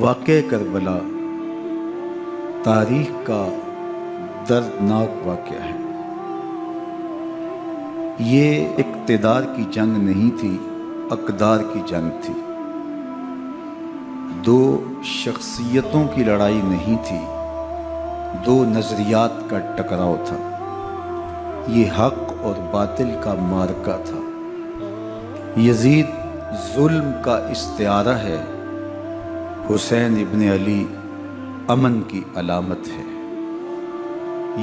واقعہ کربلا تاریخ کا دردناک واقعہ ہے۔ یہ اقتدار کی جنگ نہیں تھی، اقدار کی جنگ تھی۔ دو شخصیتوں کی لڑائی نہیں تھی، دو نظریات کا ٹکراؤ تھا۔ یہ حق اور باطل کا معرکہ تھا۔ یزید ظلم کا استعارہ ہے، حسین ابن علی امن کی علامت ہے۔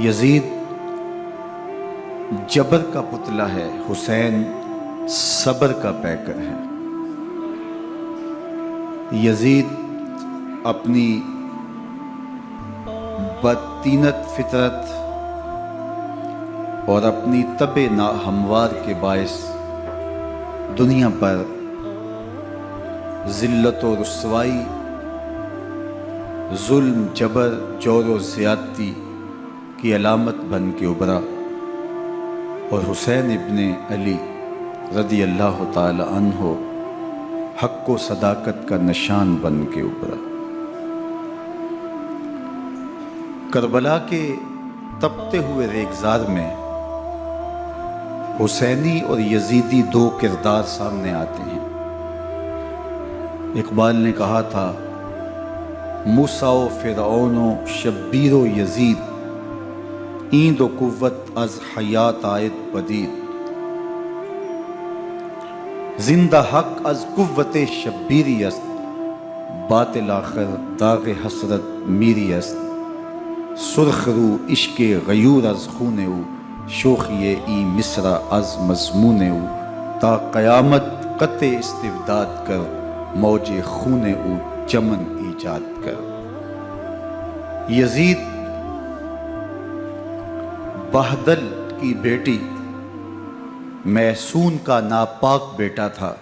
یزید جبر کا پتلا ہے، حسین صبر کا پیکر ہے۔ یزید اپنی بدطینت فطرت اور اپنی طبع ناہموار کے باعث دنیا پر ذلت و رسوائی، ظلم، جبر، جور و زیادتی کی علامت بن کے ابھرا، اور حسین ابن علی رضی اللہ تعالی عنہ حق و صداقت کا نشان بن کے ابھرا۔ کربلا کے تپتے ہوئے ریگزار میں حسینی اور یزیدی دو کردار سامنے آتے ہیں۔ اقبال نے کہا تھا، موسیٰ و فرعون و شبیر و یزید، ایند و قوت از حیات آید پدید۔ زندہ حق از قوت شبیری است، باطل آخر داغ حسرت میری است۔ سرخ رو عشق غیور از خون او، شوخی ای مصرع از مضمون او۔ تا قیامت قطع استبداد کر، موج خون او چمن ایجاد کر۔ یزید بہدل کی بیٹی محسون کا ناپاک بیٹا تھا،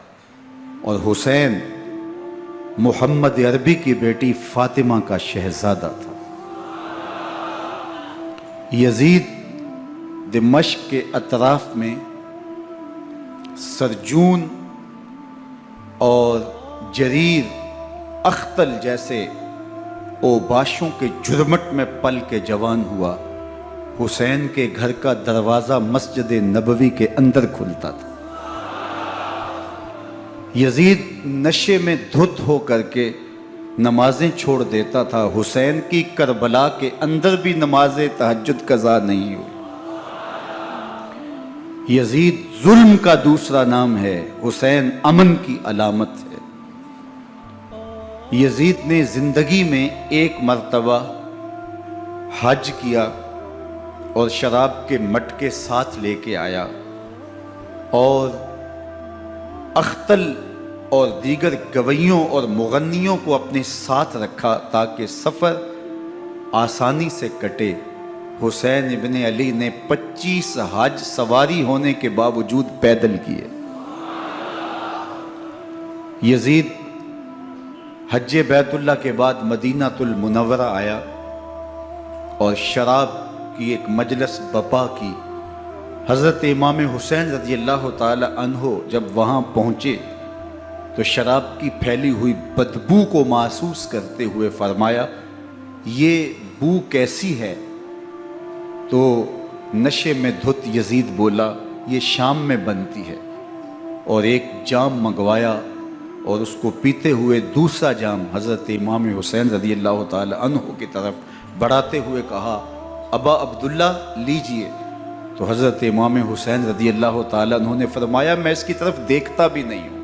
اور حسین محمد عربی کی بیٹی فاطمہ کا شہزادہ تھا۔ یزید دمشق کے اطراف میں سرجون اور جریر، اختل جیسے اوباشوں کے جھرمٹ میں پل کے جوان ہوا۔ حسین کے گھر کا دروازہ مسجد نبوی کے اندر کھلتا تھا۔ یزید نشے میں دھت ہو کر کے نمازیں چھوڑ دیتا تھا۔ حسین کی کربلا کے اندر بھی نماز تہجد قضا نہیں ہوئی۔ یزید ظلم کا دوسرا نام ہے، حسین امن کی علامت ہے۔ یزید نے زندگی میں ایک مرتبہ حج کیا اور شراب کے مٹکے ساتھ لے کے آیا، اور اختل اور دیگر گویوں اور مغنیوں کو اپنے ساتھ رکھا تاکہ سفر آسانی سے کٹے۔ حسین ابن علی نے 25 حج سواری ہونے کے باوجود پیدل کیے۔ یزید حج بیت اللہ کے بعد مدینہ المنورہ آیا اور شراب کی ایک مجلس بپا کی۔ حضرت امام حسین رضی اللہ تعالی عنہ جب وہاں پہنچے تو شراب کی پھیلی ہوئی بدبو کو محسوس کرتے ہوئے فرمایا، یہ بو کیسی ہے؟ تو نشے میں دھت یزید بولا، یہ شام میں بنتی ہے، اور ایک جام منگوایا اور اس کو پیتے ہوئے دوسرا جام حضرت امام حسین رضی اللہ تعالی عنہ کی طرف بڑھاتے ہوئے کہا، ابا عبداللہ لیجئے۔ تو حضرت امام حسین رضی اللہ تعالی عنہ نے فرمایا، میں اس کی طرف دیکھتا بھی نہیں ہوں،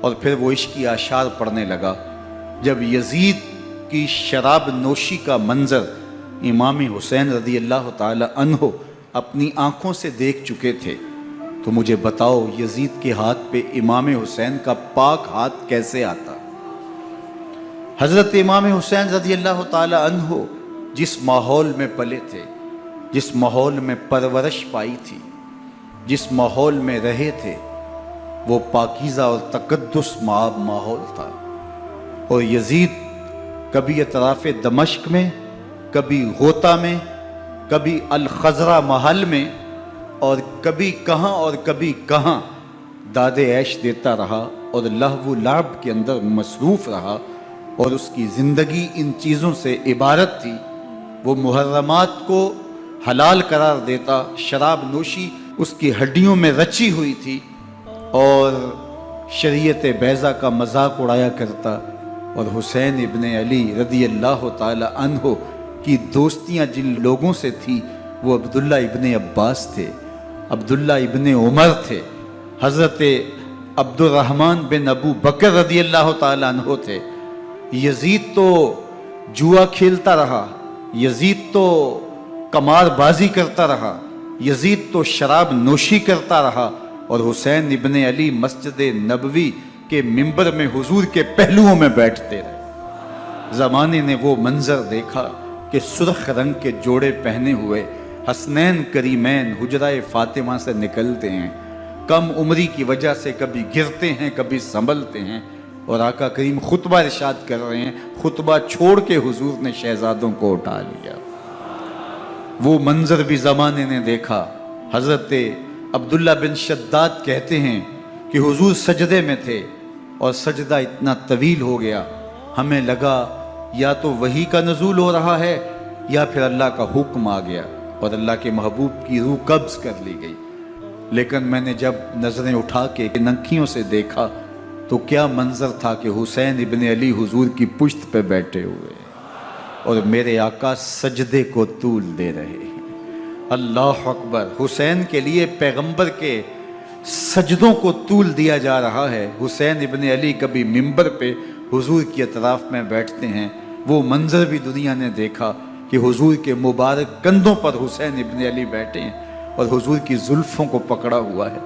اور پھر وہ عشقی اشعار پڑھنے لگا۔ جب یزید کی شراب نوشی کا منظر امام حسین رضی اللہ تعالی عنہ اپنی آنکھوں سے دیکھ چکے تھے، تو مجھے بتاؤ یزید کے ہاتھ پہ امام حسین کا پاک ہاتھ کیسے آتا؟ حضرت امام حسین رضی اللہ تعالی عنہ جس ماحول میں پلے تھے، جس ماحول میں پرورش پائی تھی، جس ماحول میں رہے تھے، وہ پاکیزہ اور تقدس مآب ماحول تھا۔ اور یزید کبھی اطراف دمشق میں، کبھی غوطہ میں، کبھی الخضرہ محل میں، اور کبھی کہاں اور کبھی کہاں داد عیش دیتا رہا اور لہو و لعب کے اندر مصروف رہا، اور اس کی زندگی ان چیزوں سے عبارت تھی۔ وہ محرمات کو حلال قرار دیتا، شراب نوشی اس کی ہڈیوں میں رچی ہوئی تھی، اور شریعت بیضا کا مذاق اڑایا کرتا۔ اور حسین ابن علی رضی اللہ تعالی عنہ کی دوستیاں جن لوگوں سے تھی وہ عبداللہ ابن عباس تھے، عبداللہ ابن عمر تھے، حضرت عبد الرحمن بن ابو بکر رضی اللہ تعالی عنہ تھے۔ یزید تو جوا کھیلتا رہا، یزید تو قمار بازی کرتا رہا، یزید تو شراب نوشی کرتا رہا، اور حسین ابن علی مسجد نبوی کے منبر میں حضور کے پہلوؤں میں بیٹھتے رہے۔ زمانے نے وہ منظر دیکھا کہ سرخ رنگ کے جوڑے پہنے ہوئے حسنین کریمین حجرہ فاطمہ سے نکلتے ہیں، کم عمری کی وجہ سے کبھی گرتے ہیں کبھی سنبھلتے ہیں، اور آقا کریم خطبہ ارشاد کر رہے ہیں، خطبہ چھوڑ کے حضور نے شہزادوں کو اٹھا لیا۔ وہ منظر بھی زمانے نے دیکھا۔ حضرت عبداللہ بن شداد کہتے ہیں کہ حضور سجدے میں تھے اور سجدہ اتنا طویل ہو گیا، ہمیں لگا یا تو وحی کا نزول ہو رہا ہے یا پھر اللہ کا حکم آ گیا اور اللہ کے محبوب کی روح قبض کر لی گئی۔ لیکن میں نے جب نظریں اٹھا کے ننکیوں سے دیکھا تو کیا منظر تھا کہ حسین ابن علی حضور کی پشت پہ بیٹھے ہوئے اور میرے آقا سجدے کو طول دے رہے ہیں۔ اللہ اکبر! حسین کے لیے پیغمبر کے سجدوں کو طول دیا جا رہا ہے۔ حسین ابن علی کبھی منبر پہ حضور کی اطراف میں بیٹھتے ہیں، وہ منظر بھی دنیا نے دیکھا کہ حضور کے مبارک کندھوں پر حسین ابن علی بیٹھے ہیں اور حضور کی زلفوں کو پکڑا ہوا ہے۔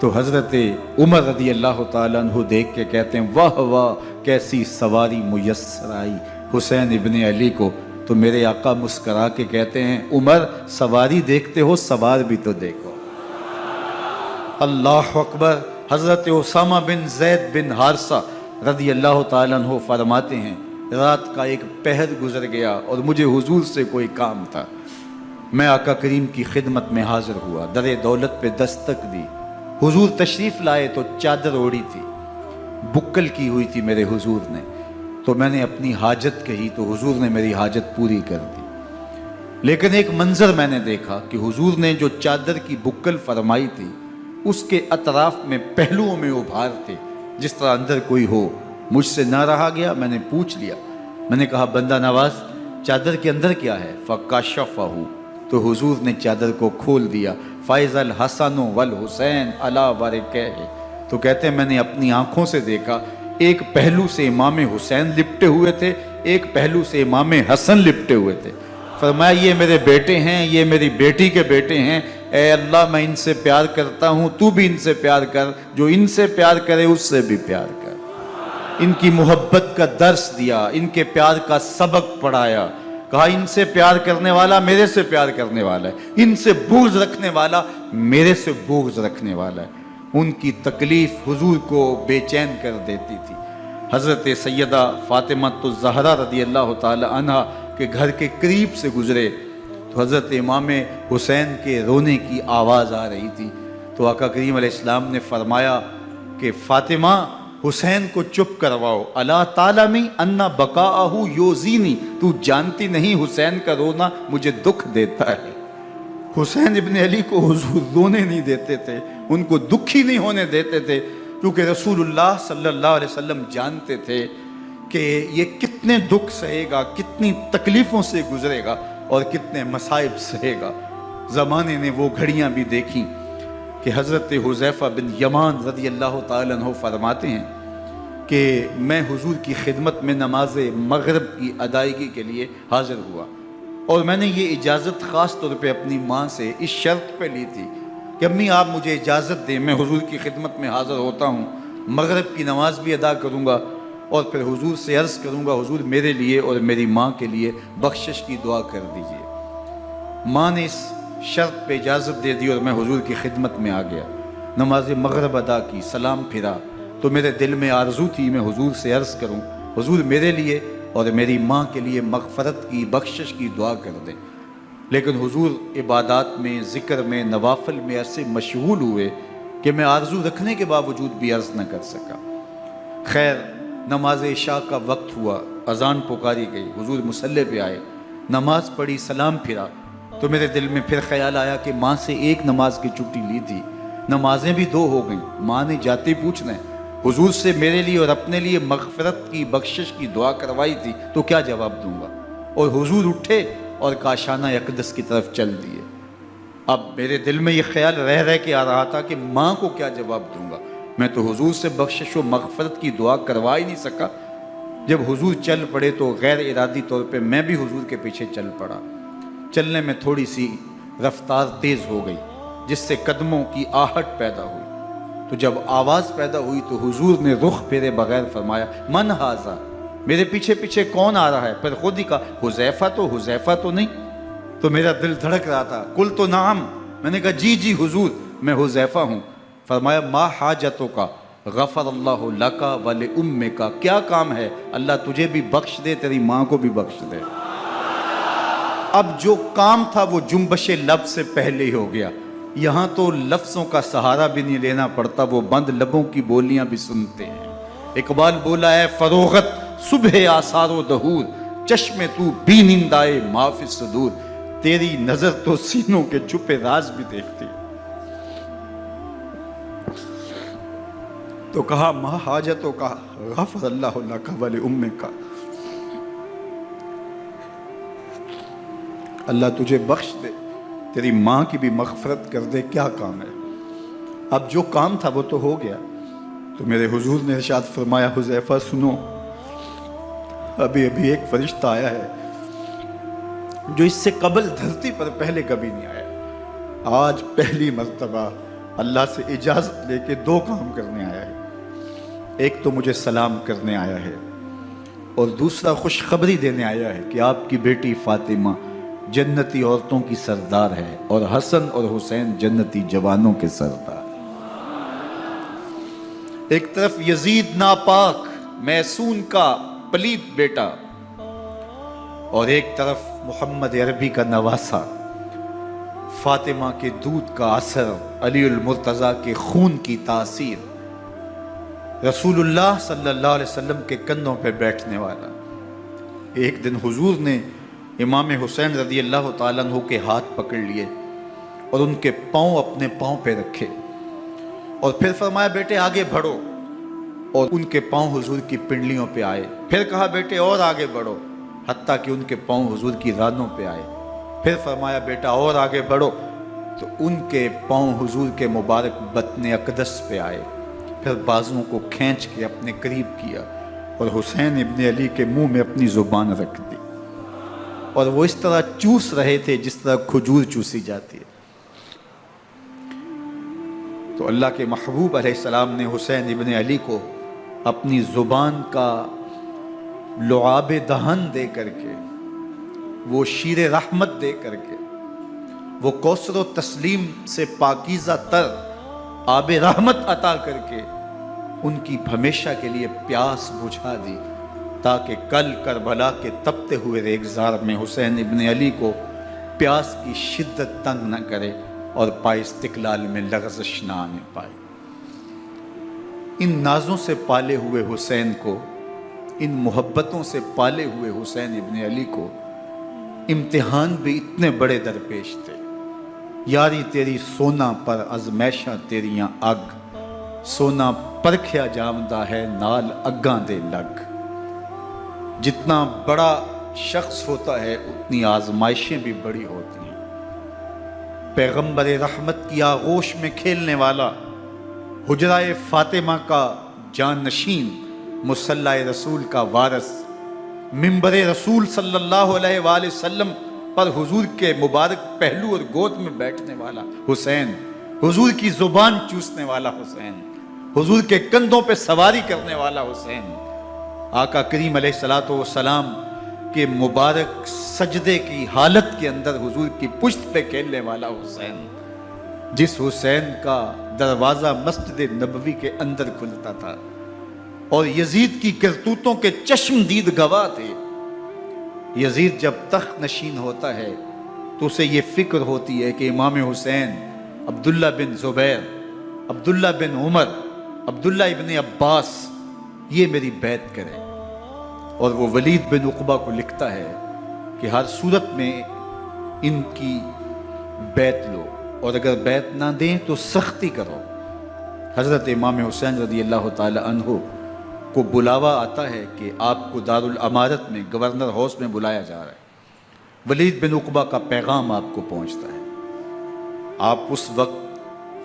تو حضرت عمر رضی اللہ تعالیٰ عنہ دیکھ کے کہتے ہیں واہ واہ کیسی سواری میسر آئی حسین ابن علی کو۔ تو میرے آقا مسکرا کے کہتے ہیں عمر سواری دیکھتے ہو سوار بھی تو دیکھو۔ اللہ اکبر! حضرت اسامہ بن زید بن حارثہ رضی اللہ تعالیٰ عنہ فرماتے ہیں رات کا ایک پہر گزر گیا اور مجھے حضور سے کوئی کام تھا، میں آقا کریم کی خدمت میں حاضر ہوا، در دولت پہ دستک دی، حضور تشریف لائے تو چادر اوڑی تھی، بکل کی ہوئی تھی میرے حضور نے، تو میں نے اپنی حاجت کہی تو حضور نے میری حاجت پوری کر دی۔ لیکن ایک منظر میں نے دیکھا کہ حضور نے جو چادر کی بکل فرمائی تھی اس کے اطراف میں پہلوؤں میں ابھار تھے، جس طرح اندر کوئی ہو۔ مجھ سے نہ رہا گیا، میں نے پوچھ لیا، میں نے کہا بندہ نواز چادر کے اندر کیا ہے؟ فَكَشَفَهُ، تو حضور نے چادر کو کھول دیا۔ فَإِذَا الْحَسَنُ وَالْحُسَيْنُ عَلَىٰ وَرِكَيْهِ، تو کہتے ہیں میں نے اپنی آنکھوں سے دیکھا، ایک پہلو سے امام حسین لپٹے ہوئے تھے، ایک پہلو سے امام حسن لپٹے ہوئے تھے۔ فرمایا یہ میرے بیٹے ہیں، یہ میری بیٹی کے بیٹے ہیں، اے اللہ میں ان سے پیار کرتا ہوں، تو بھی ان سے پیار کر، جو ان سے پیار کرے اس سے بھی پیار کر۔ ان کی محبت کا درس دیا، ان کے پیار کا سبق پڑھایا، کہا ان سے پیار کرنے والا میرے سے پیار کرنے والا ہے، ان سے بغض رکھنے والا میرے سے بغض رکھنے والا ہے۔ ان کی تکلیف حضور کو بے چین کر دیتی تھی۔ حضرت سیدہ فاطمہ الزہرا رضی اللہ تعالی عنہ کے گھر کے قریب سے گزرے تو حضرت امام حسین کے رونے کی آواز آ رہی تھی، تو آقا کریم علیہ السلام نے فرمایا کہ فاطمہ حسین کو چپ کرواؤ، الا تعلمی ان بقاءہ یوزینی، تو جانتی نہیں حسین کا رونا مجھے دکھ دیتا ہے۔ حسین ابن علی کو حضور رونے نہیں دیتے تھے، ان کو دکھی نہیں ہونے دیتے تھے، کیونکہ رسول اللہ صلی اللہ علیہ وسلم جانتے تھے کہ یہ کتنے دکھ سہے گا، کتنی تکلیفوں سے گزرے گا اور کتنے مصائب سہے گا۔ زمانے نے وہ گھڑیاں بھی دیکھیں کہ حضرت حذیفہ بن یمان رضی اللہ تعالیٰ عنہ فرماتے ہیں کہ میں حضور کی خدمت میں نماز مغرب کی ادائیگی کے لیے حاضر ہوا، اور میں نے یہ اجازت خاص طور پہ اپنی ماں سے اس شرط پہ لی تھی کہ امی آپ مجھے اجازت دیں، میں حضور کی خدمت میں حاضر ہوتا ہوں، مغرب کی نماز بھی ادا کروں گا اور پھر حضور سے عرض کروں گا حضور میرے لیے اور میری ماں کے لیے بخشش کی دعا کر دیجیے۔ ماں نے اس شرط پہ اجازت دے دی اور میں حضور کی خدمت میں آ گیا، نماز مغرب ادا کی، سلام پھرا تو میرے دل میں آرزو تھی میں حضور سے عرض کروں حضور میرے لیے اور میری ماں کے لیے مغفرت کی بخشش کی دعا کر دیں، لیکن حضور عبادات میں ذکر میں نوافل میں ایسے مشغول ہوئے کہ میں آرزو رکھنے کے باوجود بھی عرض نہ کر سکا۔ خیر نماز عشاء کا وقت ہوا، اذان پکاری گئی، حضور مصلی پہ آئے، نماز پڑھی، سلام پھرا، تو میرے دل میں پھر خیال آیا کہ ماں سے ایک نماز کی چھٹی لی تھی، نمازیں بھی 2 ہو گئیں، ماں نے جاتے پوچھنا ہے حضور سے میرے لیے اور اپنے لیے مغفرت کی بخشش کی دعا کروائی تھی تو کیا جواب دوں گا؟ اور حضور اٹھے اور کاشانہ اقدس کی طرف چل دیے۔ اب میرے دل میں یہ خیال رہ کے آ رہا تھا کہ ماں کو کیا جواب دوں گا؟ میں تو حضور سے بخشش و مغفرت کی دعا کروا ہی نہیں سکا۔ جب حضور چل پڑے تو غیر ارادی طور پہ میں بھی حضور کے پیچھے چل پڑا۔ چلنے میں تھوڑی سی رفتار تیز ہو گئی جس سے قدموں کی آہٹ پیدا ہوئی، تو جب آواز پیدا ہوئی تو حضور نے رخ پھیرے بغیر فرمایا من ھذا، میرے پیچھے پیچھے کون آ رہا ہے؟ پھر خود ہی کہا حذیفہ تو نہیں؟ تو میرا دل دھڑک رہا تھا، قلت نعم، میں نے کہا جی جی حضور میں حذیفہ ہوں۔ فرمایا ما حاجتوں کا غفر اللہ لکا ولأمک، کیا کام ہے؟ اللہ تجھے بھی بخش دے، تیری ماں کو بھی بخش دے۔ اب جو کام تھا وہ جنبش لب سے پہلے ہی ہو گیا، یہاں تو لفظوں کا سہارا بھی نہیں لینا پڑتا، وہ بند لبوں کی بولیاں بھی سنتے ہیں۔ اقبال بولا ہے فروغت صبح آثار و دہور، چشم تو بینندائے ما فی الصدور، تیری نظر تو سینوں کے چھپے راز بھی دیکھتی۔ تو کہا ما حاجتوں کا غفر اللہ لک ولأمک، اللہ تجھے بخش دے، تیری ماں کی بھی مغفرت کر دے، کیا کام ہے؟ اب جو کام تھا وہ تو ہو گیا۔ تو میرے حضور نے ارشاد فرمایا حذیفہ سنو، ابھی ایک فرشتہ آیا ہے جو اس سے قبل دھرتی پر پہلے کبھی نہیں آیا، آج پہلی مرتبہ اللہ سے اجازت لے کے 2 کام کرنے آیا ہے۔ ایک تو مجھے سلام کرنے آیا ہے اور دوسرا خوشخبری دینے آیا ہے کہ آپ کی بیٹی فاطمہ جنتی عورتوں کی سردار ہے اور حسن اور حسین جنتی جوانوں کے سردار۔ ایک طرف یزید ناپاک میسون کا پلید بیٹا اور ایک طرف محمد عربی کا نواسا، فاطمہ کے دودھ کا اثر، علی المرتضیٰ کے خون کی تاثیر، رسول اللہ صلی اللہ علیہ وسلم کے کندھوں پہ بیٹھنے والا۔ ایک دن حضور نے امام حسین رضی اللہ تعالیٰ عنہ کے ہاتھ پکڑ لیے اور ان کے پاؤں اپنے پاؤں پہ رکھے اور پھر فرمایا بیٹے آگے بڑھو، اور ان کے پاؤں حضور کی پنڈلیوں پہ آئے۔ پھر کہا بیٹے اور آگے بڑھو، حتیٰ کہ ان کے پاؤں حضور کی رانوں پہ آئے۔ پھر فرمایا بیٹا اور آگے بڑھو، تو ان کے پاؤں حضور کے مبارک بطن اقدس پہ آئے۔ پھر بازوؤں کو کھینچ کے اپنے قریب کیا اور حسین ابن علی کے منہ میں اپنی زبان رکھ دی، اور وہ اس طرح چوس رہے تھے جس طرح کھجور چوسی جاتی ہے۔ تو اللہ کے محبوب علیہ السلام نے حسین ابن علی کو اپنی زبان کا لعاب دہن دے کر کے، وہ شیر رحمت دے کر کے، وہ کوثر و تسلیم سے پاکیزہ تر آب رحمت عطا کر کے ان کی ہمیشہ کے لیے پیاس بجھا دی، تاکہ کل کربلا کے تپتے ہوئے ریگزار میں حسین ابن علی کو پیاس کی شدت تنگ نہ کرے اور پائے استقلال میں لغزش نہ آنے پائے۔ ان نازوں سے پالے ہوئے حسین کو، ان محبتوں سے پالے ہوئے حسین ابن علی کو امتحان بھی اتنے بڑے درپیش تھے۔ یاری تیری سونا پر ازمیشاں تیریاں اگ، سونا پرکھیا جامدہ ہے نال اگاں دے لگ۔ جتنا بڑا شخص ہوتا ہے اتنی آزمائشیں بھی بڑی ہوتی ہیں۔ پیغمبر رحمت کی آغوش میں کھیلنے والا، حجرہ فاطمہ کا جانشین، مصلی رسول کا وارث، منبر رسول صلی اللہ علیہ وآلہ وسلم پر حضور کے مبارک پہلو اور گود میں بیٹھنے والا حسین، حضور کی زبان چوسنے والا حسین، حضور کے کندھوں پہ سواری کرنے والا حسین، آقا کریم علیہ السلام کے مبارک سجدے کی حالت کے اندر حضور کی پشت پہ کھیلنے والا حسین، جس حسین کا دروازہ مسجد نبوی کے اندر کھلتا تھا اور یزید کی کرتوتوں کے چشم دید گواہ تھے۔ یزید جب تخت نشین ہوتا ہے تو اسے یہ فکر ہوتی ہے کہ امام حسین عبداللہ بن زبیر، عبداللہ بن عمر، عبداللہ ابن عباس یہ میری بیعت کرے. اور وہ ولید بن عقبہ کو لکھتا ہے کہ ہر صورت میں ان کی بیعت لو، اور اگر بیعت نہ دیں تو سختی کرو. حضرت امام حسین رضی اللہ تعالی عنہ کو بلاوا آتا ہے کہ آپ کو دارالامارت میں گورنر ہاؤس میں بلایا جا رہا ہے. ولید بن عقبہ کا پیغام آپ کو پہنچتا ہے. آپ اس وقت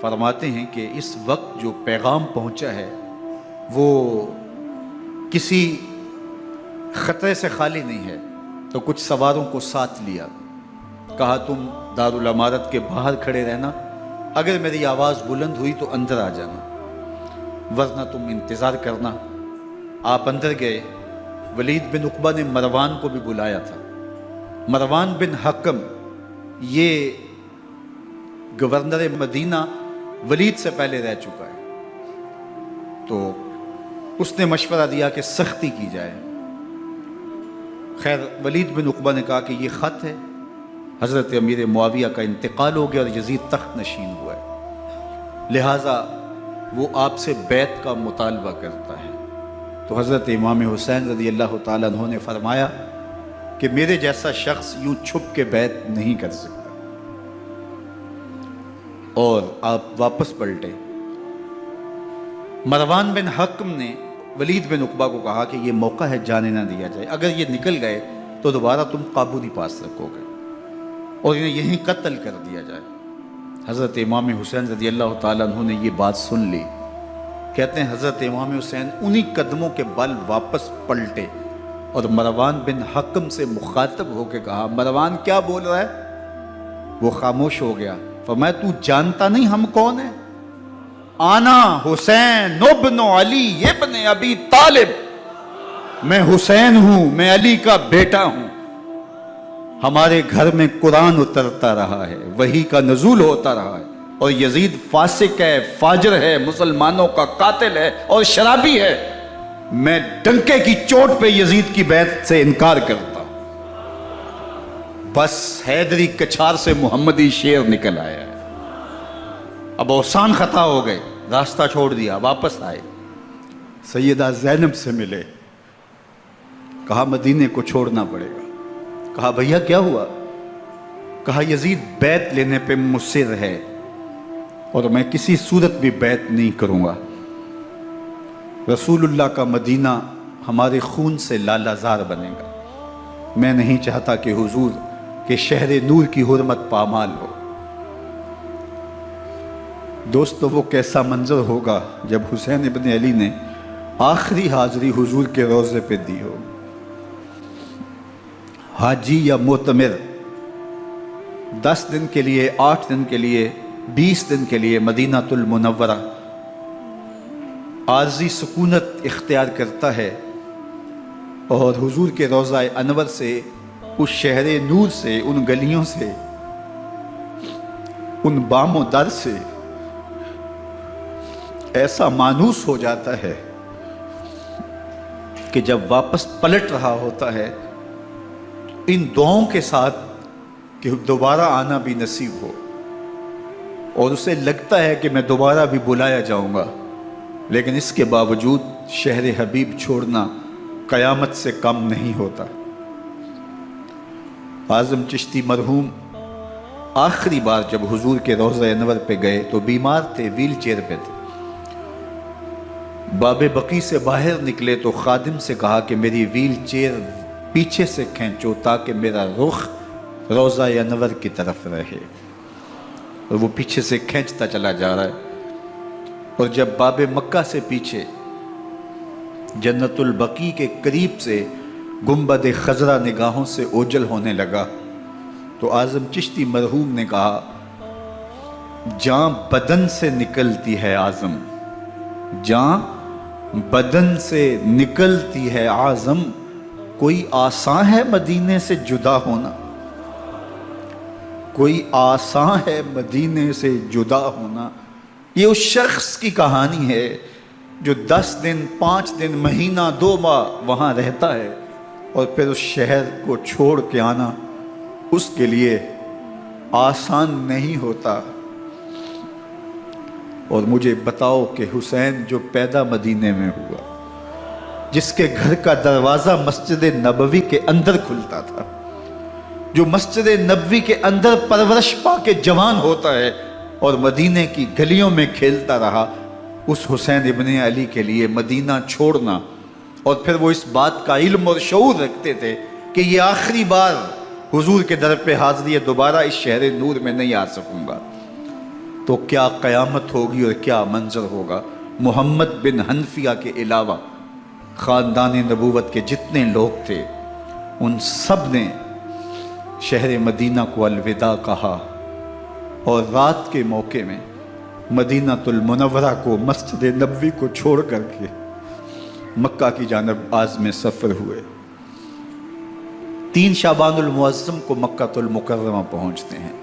فرماتے ہیں کہ اس وقت جو پیغام پہنچا ہے وہ کسی خطرے سے خالی نہیں ہے. تو کچھ سواروں کو ساتھ لیا، کہا تم دارالامارت کے باہر کھڑے رہنا، اگر میری آواز بلند ہوئی تو اندر آ جانا، ورنہ تم انتظار کرنا. آپ اندر گئے. ولید بن عقبہ نے مروان کو بھی بلایا تھا. مروان بن حکم یہ گورنر مدینہ ولید سے پہلے رہ چکا ہے، تو اس نے مشورہ دیا کہ سختی کی جائے. خیر ولید بن عقبہ نے کہا کہ یہ خط ہے، حضرت امیر معاویہ کا انتقال ہو گیا اور یزید تخت نشین ہوا ہے، لہٰذا وہ آپ سے بیعت کا مطالبہ کرتا ہے. تو حضرت امام حسین رضی اللہ تعالیٰ عنہ نے فرمایا کہ میرے جیسا شخص یوں چھپ کے بیعت نہیں کر سکتا. اور آپ واپس پلٹے. مروان بن حکم نے ولید بن عقبہ کو کہا کہ یہ موقع ہے جانے نہ دیا جائے، اگر یہ نکل گئے تو دوبارہ تم قابو نہیں پا سکو گے اور انہیں یہیں قتل کر دیا جائے. حضرت امام حسین رضی اللہ تعالیٰ عنہ نے یہ بات سن لی. کہتے ہیں حضرت امام حسین انہی قدموں کے بل واپس پلٹے اور مروان بن حکم سے مخاطب ہو کے کہا، مروان کیا بول رہا ہے؟ وہ خاموش ہو گیا. فرمایا تو جانتا نہیں ہم کون ہیں؟ آنا حسین ابن علی ابن ابی طالب، میں حسین ہوں، میں علی کا بیٹا ہوں. ہمارے گھر میں قرآن اترتا رہا ہے، وحی کا نزول ہوتا رہا ہے، اور یزید فاسق ہے، فاجر ہے، مسلمانوں کا قاتل ہے اور شرابی ہے. میں ڈنکے کی چوٹ پہ یزید کی بیعت سے انکار کرتا ہوں. بس حیدری کچھار سے محمدی شیر نکل آیا ہے. اب اوسان خطا ہو گئے، راستہ چھوڑ دیا، واپس آئے. سیدہ زینب سے ملے، کہا مدینے کو چھوڑنا پڑے گا. کہا بھیا کیا ہوا؟ کہا یزید بیعت لینے پہ مصر ہے اور میں کسی صورت بھی بیعت نہیں کروں گا. رسول اللہ کا مدینہ ہمارے خون سے لالہ زار بنے گا. میں نہیں چاہتا کہ حضور کے شہر نور کی حرمت پامال ہو. دوستو وہ کیسا منظر ہوگا جب حسین ابن علی نے آخری حاضری حضور کے روضے پہ دی ہو. حاجی یا معتمر 10 دن کے لیے، 8 دن کے لیے، 20 دن کے لیے مدینہ المنورہ عارضی سکونت اختیار کرتا ہے اور حضور کے روضہ انور سے، اس شہر نور سے، ان گلیوں سے، ان بام و در سے ایسا مانوس ہو جاتا ہے کہ جب واپس پلٹ رہا ہوتا ہے ان دعاؤں کے ساتھ کہ دوبارہ آنا بھی نصیب ہو، اور اسے لگتا ہے کہ میں دوبارہ بھی بلایا جاؤں گا، لیکن اس کے باوجود شہر حبیب چھوڑنا قیامت سے کم نہیں ہوتا. اعظم چشتی مرحوم آخری بار جب حضور کے روضہ انور پہ گئے تو بیمار تھے، ویل چیئر پہ تھے. باب بقی سے باہر نکلے تو خادم سے کہا کہ میری ویل چیئر پیچھے سے کھینچو تاکہ میرا رخ روضہ انور کی طرف رہے. اور وہ پیچھے سے کھینچتا چلا جا رہا ہے، اور جب باب مکہ سے پیچھے جنت البقیع کے قریب سے گنبد خضرا نگاہوں سے اوجل ہونے لگا تو اعظم چشتی مرحوم نے کہا، جاں بدن سے نکلتی ہے اعظم، جاں بدن سے نکلتی ہے اعظم، کوئی آسان ہے مدینے سے جدا ہونا، کوئی آسان ہے مدینے سے جدا ہونا. یہ اس شخص کی کہانی ہے جو 10 دن، 5 دن، مہینہ، 2 ماہ وہاں رہتا ہے اور پھر اس شہر کو چھوڑ کے آنا اس کے لیے آسان نہیں ہوتا. اور مجھے بتاؤ کہ حسین جو پیدا مدینے میں ہوا، جس کے گھر کا دروازہ مسجد نبوی کے اندر کھلتا تھا، جو مسجد نبوی کے اندر پرورش پا کے جوان ہوتا ہے اور مدینے کی گلیوں میں کھیلتا رہا، اس حسین ابن علی کے لیے مدینہ چھوڑنا، اور پھر وہ اس بات کا علم اور شعور رکھتے تھے کہ یہ آخری بار حضور کے در پہ حاضری ہے، دوبارہ اس شہر نور میں نہیں آ سکوں گا، تو کیا قیامت ہوگی اور کیا منظر ہوگا۔ محمد بن حنفیہ کے علاوہ خاندان نبوت کے جتنے لوگ تھے ان سب نے شہر مدینہ کو الوداع کہا، اور رات کے موقع میں مدینہ المنورہ کو، مسجد نبوی کو چھوڑ کر کے مکہ کی جانب عازم سفر ہوئے۔ 3 شعبان المعظم کو مکہ المکرمہ پہنچتے ہیں،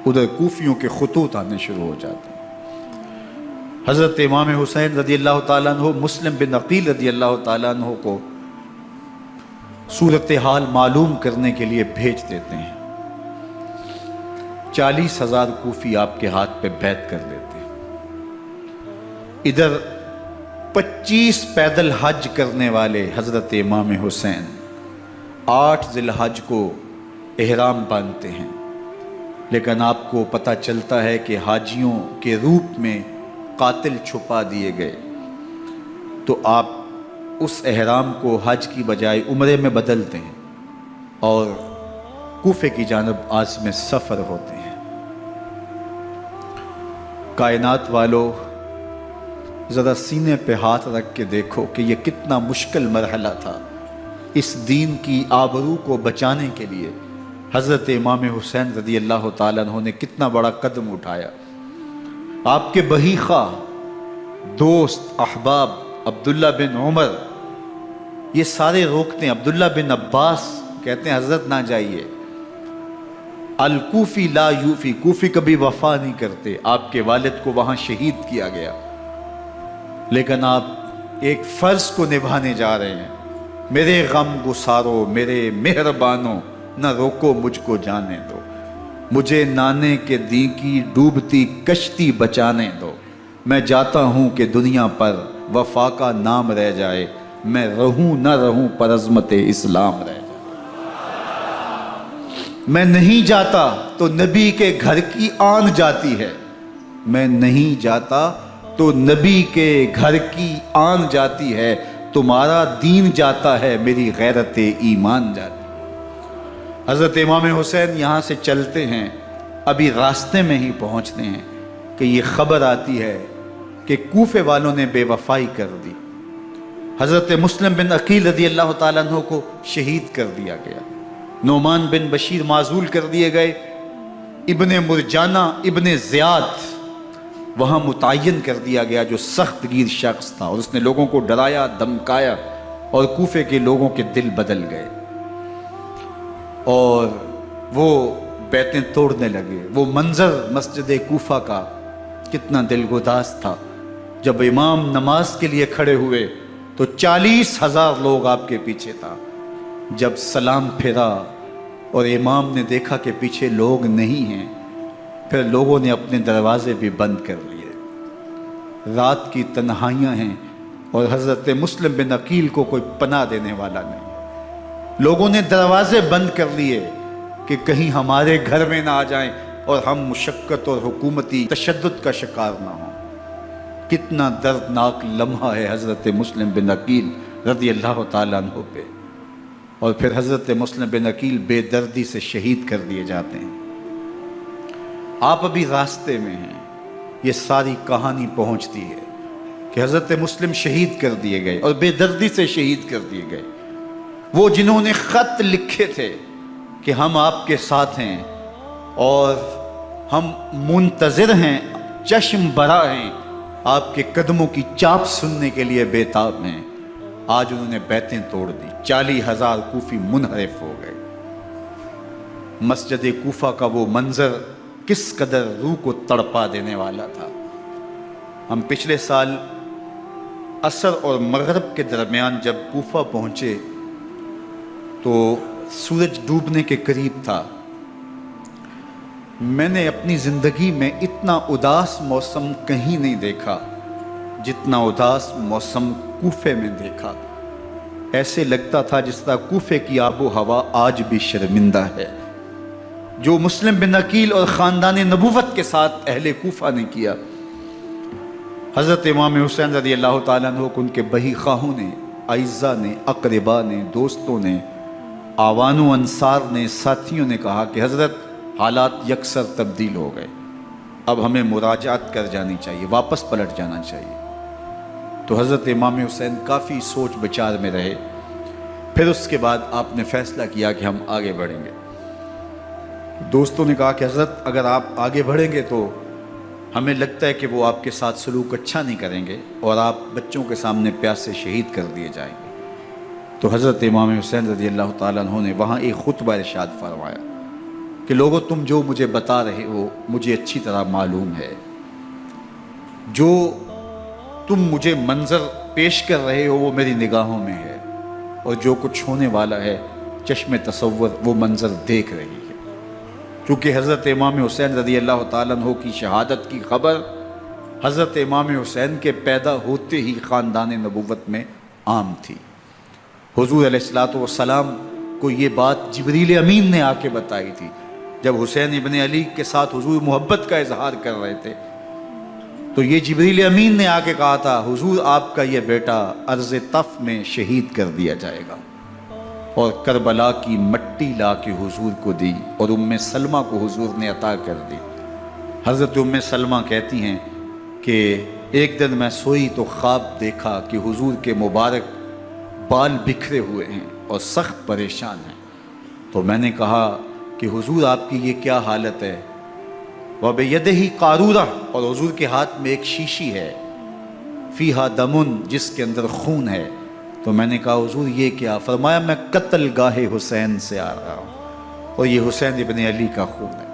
ادھر کوفیوں کے خطوط آنے شروع ہو جاتے ہیں۔ حضرت امام حسین رضی اللہ تعالیٰ عنہ مسلم بن عقیل رضی اللہ تعالیٰ عنہ کو صورتحال معلوم کرنے کے لیے بھیج دیتے ہیں۔ 40,000 کوفی آپ کے ہاتھ پہ بیعت کر دیتے ہیں۔ ادھر 25 پیدل حج کرنے والے حضرت امام حسین 8 ذی الحج کو احرام باندھتے ہیں، لیکن آپ کو پتہ چلتا ہے کہ حاجیوں کے روپ میں قاتل چھپا دیے گئے، تو آپ اس احرام کو حج کی بجائے عمرے میں بدلتے ہیں اور کوفے کی جانب عازم سفر ہوتے ہیں۔ کائنات والو، ذرا سینے پہ ہاتھ رکھ کے دیکھو کہ یہ کتنا مشکل مرحلہ تھا۔ اس دین کی آبرو کو بچانے کے لیے حضرت امام حسین رضی اللہ تعالیٰ عنہ نے کتنا بڑا قدم اٹھایا۔ آپ کے بہیخہ، دوست، احباب عبداللہ بن عمر یہ سارے روکتے ہیں، عبداللہ بن عباس کہتے ہیں حضرت نہ جائیے، الکوفی لا یوفی، کوفی کبھی وفا نہیں کرتے، آپ کے والد کو وہاں شہید کیا گیا، لیکن آپ ایک فرض کو نبھانے جا رہے ہیں۔ میرے غم گسارو، میرے مہربانوں، نہ روکو مجھ کو جانے دو، مجھے نانے کے دی کی ڈوبتی کشتی بچانے دو، میں جاتا ہوں کہ دنیا پر وفا کا نام رہ جائے، میں رہوں نہ رہوں پر عظمت اسلام رہ جائے۔ میں نہیں جاتا تو نبی کے گھر کی آن جاتی ہے، میں نہیں جاتا تو نبی کے گھر کی آن جاتی ہے، تمہارا دین جاتا ہے، میری غیرت ایمان جاتی ہے۔ حضرت امام حسین یہاں سے چلتے ہیں، ابھی راستے میں ہی پہنچتے ہیں کہ یہ خبر آتی ہے کہ کوفے والوں نے بے وفائی کر دی، حضرت مسلم بن عقیل رضی اللہ تعالیٰ عنہ کو شہید کر دیا گیا، نعمان بن بشیر معزول کر دیے گئے، ابن مرجانہ ابن زیاد وہاں متعین کر دیا گیا جو سخت گیر شخص تھا، اور اس نے لوگوں کو ڈرایا، دھمکایا، اور کوفے کے لوگوں کے دل بدل گئے اور وہ بیعتیں توڑنے لگے۔ وہ منظر مسجد کوفہ کا کتنا دلگداز تھا، جب امام نماز کے لیے کھڑے ہوئے تو 40,000 لوگ آپ کے پیچھے تھا۔ جب سلام پھیرا اور امام نے دیکھا کہ پیچھے لوگ نہیں ہیں، پھر لوگوں نے اپنے دروازے بھی بند کر لیے۔ رات کی تنہائیاں ہیں اور حضرت مسلم بن عقیل کو کوئی پناہ دینے والا نہیں، لوگوں نے دروازے بند کر لیے کہ کہیں ہمارے گھر میں نہ آ جائیں اور ہم مشقت اور حکومتی تشدد کا شکار نہ ہوں۔ کتنا دردناک لمحہ ہے حضرت مسلم بن عقیل رضی اللہ تعالیٰ عنہ پہ، اور پھر حضرت مسلم بن عقیل بے دردی سے شہید کر دیے جاتے ہیں۔ آپ ابھی راستے میں ہیں، یہ ساری کہانی پہنچتی ہے کہ حضرت مسلم شہید کر دیے گئے اور بے دردی سے شہید کر دیے گئے۔ وہ جنہوں نے خط لکھے تھے کہ ہم آپ کے ساتھ ہیں اور ہم منتظر ہیں، چشم برا ہیں، آپ کے قدموں کی چاپ سننے کے لیے بےتاب ہیں، آج انہوں نے بیعتیں توڑ دی۔ 40,000 کوفی منحرف ہو گئے۔ مسجد کوفہ کا وہ منظر کس قدر روح کو تڑپا دینے والا تھا۔ ہم پچھلے سال عصر اور مغرب کے درمیان جب کوفہ پہنچے تو سورج ڈوبنے کے قریب تھا۔ میں نے اپنی زندگی میں اتنا اداس موسم کہیں نہیں دیکھا جتنا اداس موسم کوفے میں دیکھا۔ ایسے لگتا تھا جس طرح کوفے کی آب و ہوا آج بھی شرمندہ ہے۔ جو مسلم بن عقیل اور خاندان نبوت کے ساتھ اہل کوفہ نے کیا، حضرت امام حسین رضی اللہ تعالیٰ عنہ کو ان کے بہی خواہوں نے، اعزاء نے، اقربا نے، دوستوں نے، آوان و انصار نے، ساتھیوں نے کہا کہ حضرت حالات یکسر تبدیل ہو گئے، اب ہمیں مراجعت کر جانی چاہیے، واپس پلٹ جانا چاہیے۔ تو حضرت امام حسین کافی سوچ بچار میں رہے، پھر اس کے بعد آپ نے فیصلہ کیا کہ ہم آگے بڑھیں گے۔ دوستوں نے کہا کہ حضرت اگر آپ آگے بڑھیں گے تو ہمیں لگتا ہے کہ وہ آپ کے ساتھ سلوک اچھا نہیں کریں گے اور آپ بچوں کے سامنے پیاسے شہید کر دیے جائیں گے۔ تو حضرت امام حسین رضی اللہ تعالیٰ عنہ نے وہاں ایک خطبہ ارشاد فرمایا کہ لوگوں تم جو مجھے بتا رہے ہو مجھے اچھی طرح معلوم ہے، جو تم مجھے منظر پیش کر رہے ہو وہ میری نگاہوں میں ہے، اور جو کچھ ہونے والا ہے چشم تصور وہ منظر دیکھ رہی ہے۔ چونکہ حضرت امام حسین رضی اللہ تعالیٰ عنہ کی شہادت کی خبر حضرت امام حسین کے پیدا ہوتے ہی خاندان نبوت میں عام تھی۔ حضور علیہ الصلوۃ والسلام کو یہ بات جبریل امین نے آ کے بتائی تھی جب حسین ابن علی کے ساتھ حضور محبت کا اظہار کر رہے تھے، تو یہ جبریل امین نے آ کے کہا تھا حضور آپ کا یہ بیٹا ارض طف میں شہید کر دیا جائے گا، اور کربلا کی مٹی لا کے حضور کو دی اور ام سلمہ کو حضور نے عطا کر دی۔ حضرت ام سلمہ کہتی ہیں کہ ایک دن میں سوئی تو خواب دیکھا کہ حضور کے مبارک بال بکھرے ہوئے ہیں اور سخت پریشان ہیں، تو میں نے کہا کہ حضور آپ کی یہ کیا حالت ہے؟ وَبِيَدِهِ قَارُورَةٌ، اور حضور کے ہاتھ میں ایک شیشی ہے، فِيهَا دَمٌ، جس کے اندر خون ہے۔ تو میں نے کہا حضور یہ کیا؟ فرمایا میں قتل گاہ حسین سے آ رہا ہوں اور یہ حسین ابن علی کا خون ہے۔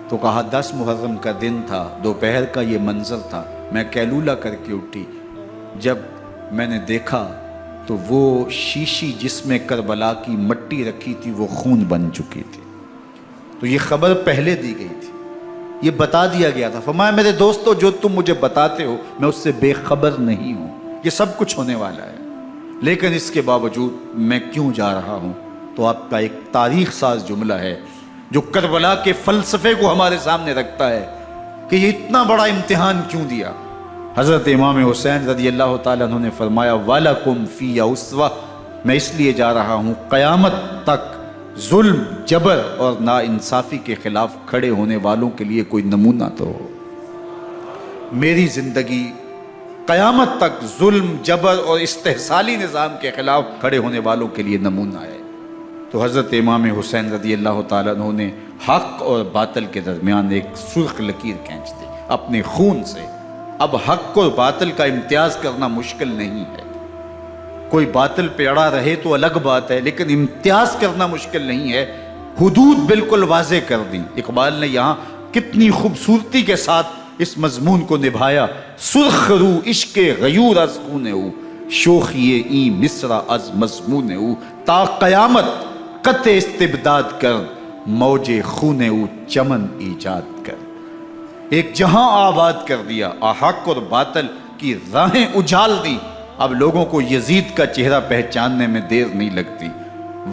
تو کہا 10 محرم کا دن تھا، دوپہر کا یہ منظر تھا، میں قیلولہ کر کے اٹھی، جب میں نے دیکھا تو وہ شیشی جس میں کربلا کی مٹی رکھی تھی وہ خون بن چکی تھی۔ تو یہ خبر پہلے دی گئی تھی، یہ بتا دیا گیا تھا۔ فرمایا میرے دوستو جو تم مجھے بتاتے ہو میں اس سے بے خبر نہیں ہوں، یہ سب کچھ ہونے والا ہے، لیکن اس کے باوجود میں کیوں جا رہا ہوں؟ تو آپ کا ایک تاریخ ساز جملہ ہے جو کربلا کے فلسفے کو ہمارے سامنے رکھتا ہے کہ یہ اتنا بڑا امتحان کیوں دیا۔ حضرت امام حسین رضی اللہ تعالیٰ عنہ نے فرمایا وَلَكُمْ فِيَّ أُسْوَةٌ، میں اس لیے جا رہا ہوں قیامت تک ظلم، جبر اور ناانصافی کے خلاف کھڑے ہونے والوں کے لیے کوئی نمونہ تو ہو۔ میری زندگی قیامت تک ظلم، جبر اور استحصالی نظام کے خلاف کھڑے ہونے والوں کے لیے نمونہ ہے۔ تو حضرت امام حسین رضی اللہ تعالیٰ عنہ نے حق اور باطل کے درمیان ایک سرخ لکیر کھینچ دی اپنے خون سے۔ اب حق اور باطل کا امتیاز کرنا مشکل نہیں ہے، کوئی باطل پہ اڑا رہے تو الگ بات ہے، لیکن امتیاز کرنا مشکل نہیں ہے۔ حدود بالکل واضح کر دی۔ اقبال نے یہاں کتنی خوبصورتی کے ساتھ اس مضمون کو نبھایا۔ سرخ رو عشق غیور از خون او، شوخی این مصرع از مضمون او، تا قیامت قطع استبداد کر، موج خون او چمن ایجاد کر۔ ایک جہاں آباد کر دیا، حق اور باطل کی راہیں اجال دی۔ اب لوگوں کو یزید کا چہرہ پہچاننے میں دیر نہیں لگتی،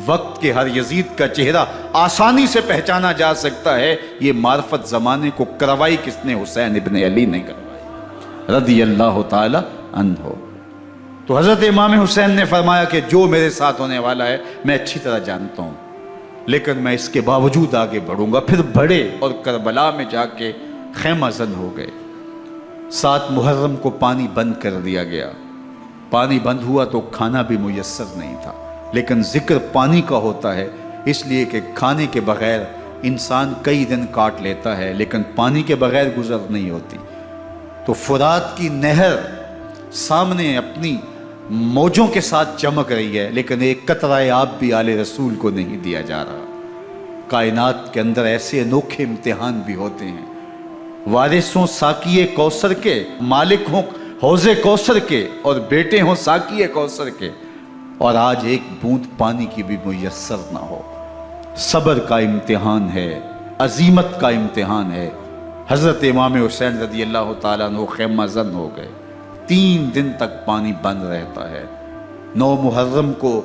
وقت کے ہر یزید کا چہرہ آسانی سے پہچانا جا سکتا ہے۔ یہ معرفت زمانے کو کروائی کس نے؟ حسین ابن علی نے کروائی رضی اللہ تعالی عنہ۔ تو حضرت امام حسین نے فرمایا کہ جو میرے ساتھ ہونے والا ہے میں اچھی طرح جانتا ہوں، لیکن میں اس کے باوجود آگے بڑھوں گا۔ پھر بڑھے اور کربلا میں جا کے خیمہ زن ہو گئے۔ 7 محرم کو پانی بند کر دیا گیا۔ پانی بند ہوا تو کھانا بھی میسر نہیں تھا، لیکن ذکر پانی کا ہوتا ہے اس لیے کہ کھانے کے بغیر انسان کئی دن کاٹ لیتا ہے، لیکن پانی کے بغیر گزر نہیں ہوتی۔ تو فرات کی نہر سامنے اپنی موجوں کے ساتھ چمک رہی ہے، لیکن ایک قطرہ آب بھی آل رسول کو نہیں دیا جا رہا۔ کائنات کے اندر ایسے انوکھے امتحان بھی ہوتے ہیں۔ وارثوں ساقی کوثر کے، مالک ہوں حوض کوثر کے، اور بیٹے ہوں ساقی کوثر کے، اور آج ایک بوند پانی کی بھی میسر نہ ہو۔ صبر کا امتحان ہے، عزیمت کا امتحان ہے۔ حضرت امام حسین رضی اللہ تعالیٰ عنہ خیمہ زن ہو گئے۔ 3 دن تک پانی بند رہتا ہے۔ 9 محرم کو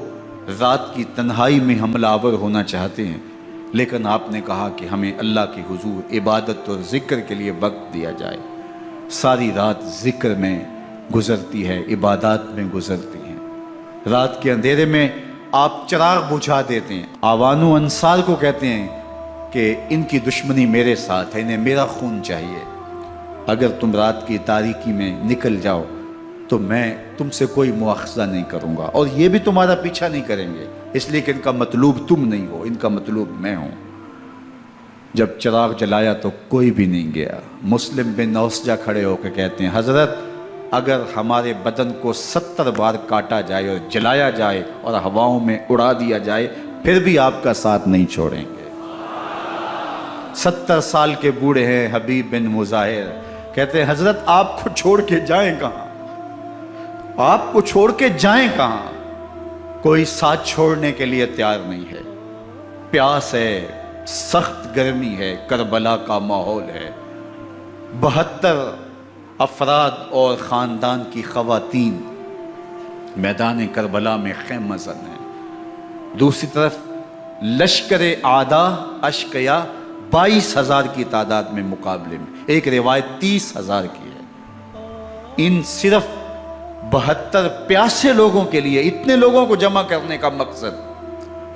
رات کی تنہائی میں حملہ آور ہونا چاہتے ہیں، لیکن آپ نے کہا کہ ہمیں اللہ کے حضور عبادت اور ذکر کے لیے وقت دیا جائے۔ ساری رات ذکر میں گزرتی ہے، عبادات میں گزرتی ہیں۔ رات کے اندھیرے میں آپ چراغ بجھا دیتے ہیں۔ آوان و انصار کو کہتے ہیں کہ ان کی دشمنی میرے ساتھ ہے، انہیں میرا خون چاہیے، اگر تم رات کی تاریکی میں نکل جاؤ تو میں تم سے کوئی مواخذہ نہیں کروں گا، اور یہ بھی تمہارا پیچھا نہیں کریں گے، اس لیے کہ ان کا مطلوب تم نہیں ہو، ان کا مطلوب میں ہوں۔ جب چراغ جلایا تو کوئی بھی نہیں گیا۔ مسلم بن نوسجہ کھڑے ہو کے کہتے ہیں حضرت اگر ہمارے بدن کو 70 بار کاٹا جائے اور جلایا جائے اور ہواؤں میں اڑا دیا جائے پھر بھی آپ کا ساتھ نہیں چھوڑیں گے۔ 70 سال کے بوڑھے ہیں حبیب بن مظاہر، کہتے ہیں حضرت آپ کو چھوڑ کے جائیں کہاں، آپ کو چھوڑ کے جائیں کہاں؟ کوئی ساتھ چھوڑنے کے لیے تیار نہیں ہے۔ پیاس ہے، سخت گرمی ہے، کربلا کا ماحول ہے، 72 افراد اور خاندان کی خواتین میدان کربلا میں خیمہ زن ہیں۔ دوسری طرف لشکر اعداء اشقیا 22,000 کی تعداد میں مقابلے میں، ایک روایت 30,000 کی ہے۔ ان صرف 72 پیاسے لوگوں کے لیے اتنے لوگوں کو جمع کرنے کا مقصد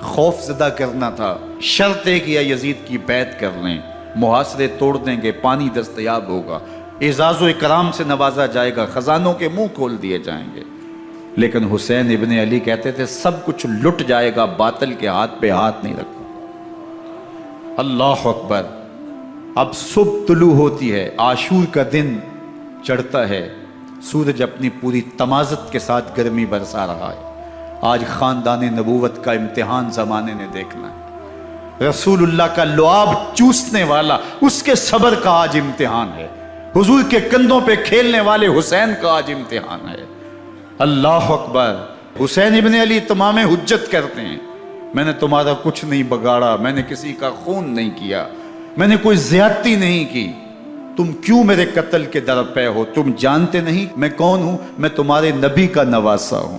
خوف زدہ کرنا تھا۔ شرط ہے کہ یزید کی بیعت کر لیں، محاصرے توڑ دیں گے، پانی دستیاب ہوگا، اعزاز و اکرام سے نوازا جائے گا، خزانوں کے منہ کھول دیے جائیں گے۔ لیکن حسین ابن علی کہتے تھے سب کچھ لٹ جائے گا، باطل کے ہاتھ پہ ہاتھ نہیں رکھوں۔ اللہ اکبر۔ اب صبح طلوع ہوتی ہے، عاشور کا دن چڑھتا ہے، سورج اپنی پوری تمازت کے ساتھ گرمی برسا رہا ہے۔ آج خاندان نبوت کا امتحان زمانے نے دیکھنا ہے۔ رسول اللہ کا لعاب چوسنے والا اس کے صبر کا آج امتحان ہے، حضور کے کندھوں پہ کھیلنے والے حسین کا آج امتحان ہے۔ اللہ اکبر۔ حسین ابن علی تمام حجت کرتے ہیں میں نے تمہارا کچھ نہیں بگاڑا، میں نے کسی کا خون نہیں کیا، میں نے کوئی زیادتی نہیں کی، تم کیوں میرے قتل کے در پہ ہو؟ تم جانتے نہیں میں کون ہوں؟ میں تمہارے نبی کا نواسا ہوں،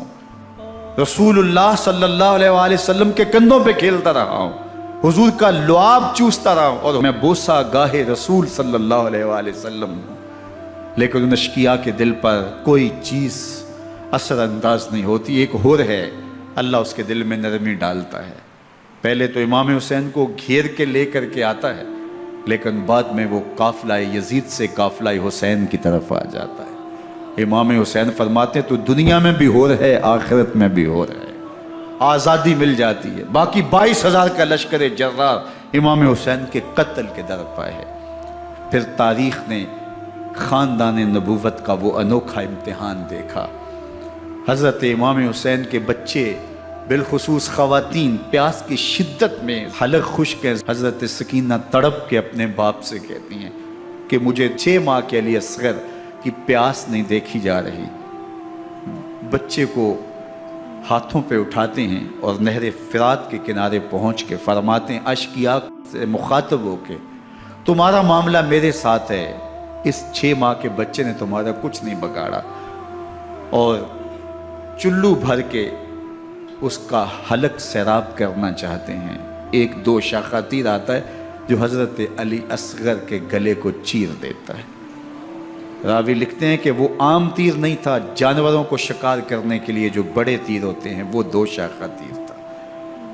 رسول اللہ صلی اللہ علیہ وآلہ وسلم کے کندھوں پہ کھیلتا رہا ہوں، حضور کا لعاب چوستا رہا ہوں، اور میں بوسہ گاہے رسول صلی اللہ علیہ وآلہ وسلم ہوں۔ لیکن ان اشقیاء کے دل پر کوئی چیز اثر انداز نہیں ہوتی۔ ایک ہور ہے، اللہ اس کے دل میں نرمی ڈالتا ہے۔ پہلے تو امام حسین کو گھیر کے لے کر کے آتا ہے، لیکن بعد میں وہ قافلہ یزید سے قافلہ حسین کی طرف آ جاتا ہے۔ امام حسین فرماتے ہیں تو دنیا میں بھی ہور ہے، آخرت میں بھی ہور ہے، آزادی مل جاتی ہے۔ باقی 22,000 کا لشکر جرار امام حسین کے قتل کے در پہ ہے۔ پھر تاریخ نے خاندان نبوت کا وہ انوکھا امتحان دیکھا۔ حضرت امام حسین کے بچے بالخصوص خواتین پیاس کی شدت میں حلق خشک ہے۔ حضرت سکینہ تڑپ کے اپنے باپ سے کہتی ہیں کہ مجھے 6 ماہ کے علی اصغر کی پیاس نہیں دیکھی جا رہی۔ بچے کو ہاتھوں پہ اٹھاتے ہیں اور نہر فرات کے کنارے پہنچ کے فرماتے ہیں اشقیاء سے مخاطب ہو کے تمہارا معاملہ میرے ساتھ ہے، اس 6 ماہ کے بچے نے تمہارا کچھ نہیں بگاڑا، اور چلو بھر کے اس کا حلق سیراب کرنا چاہتے ہیں۔ ایک 2 شاخہ تیر آتا ہے جو حضرت علی اصغر کے گلے کو چیر دیتا ہے۔ راوی لکھتے ہیں کہ وہ عام تیر نہیں تھا، جانوروں کو شکار کرنے کے لیے جو بڑے تیر ہوتے ہیں وہ 2 شاخہ تیر تھا۔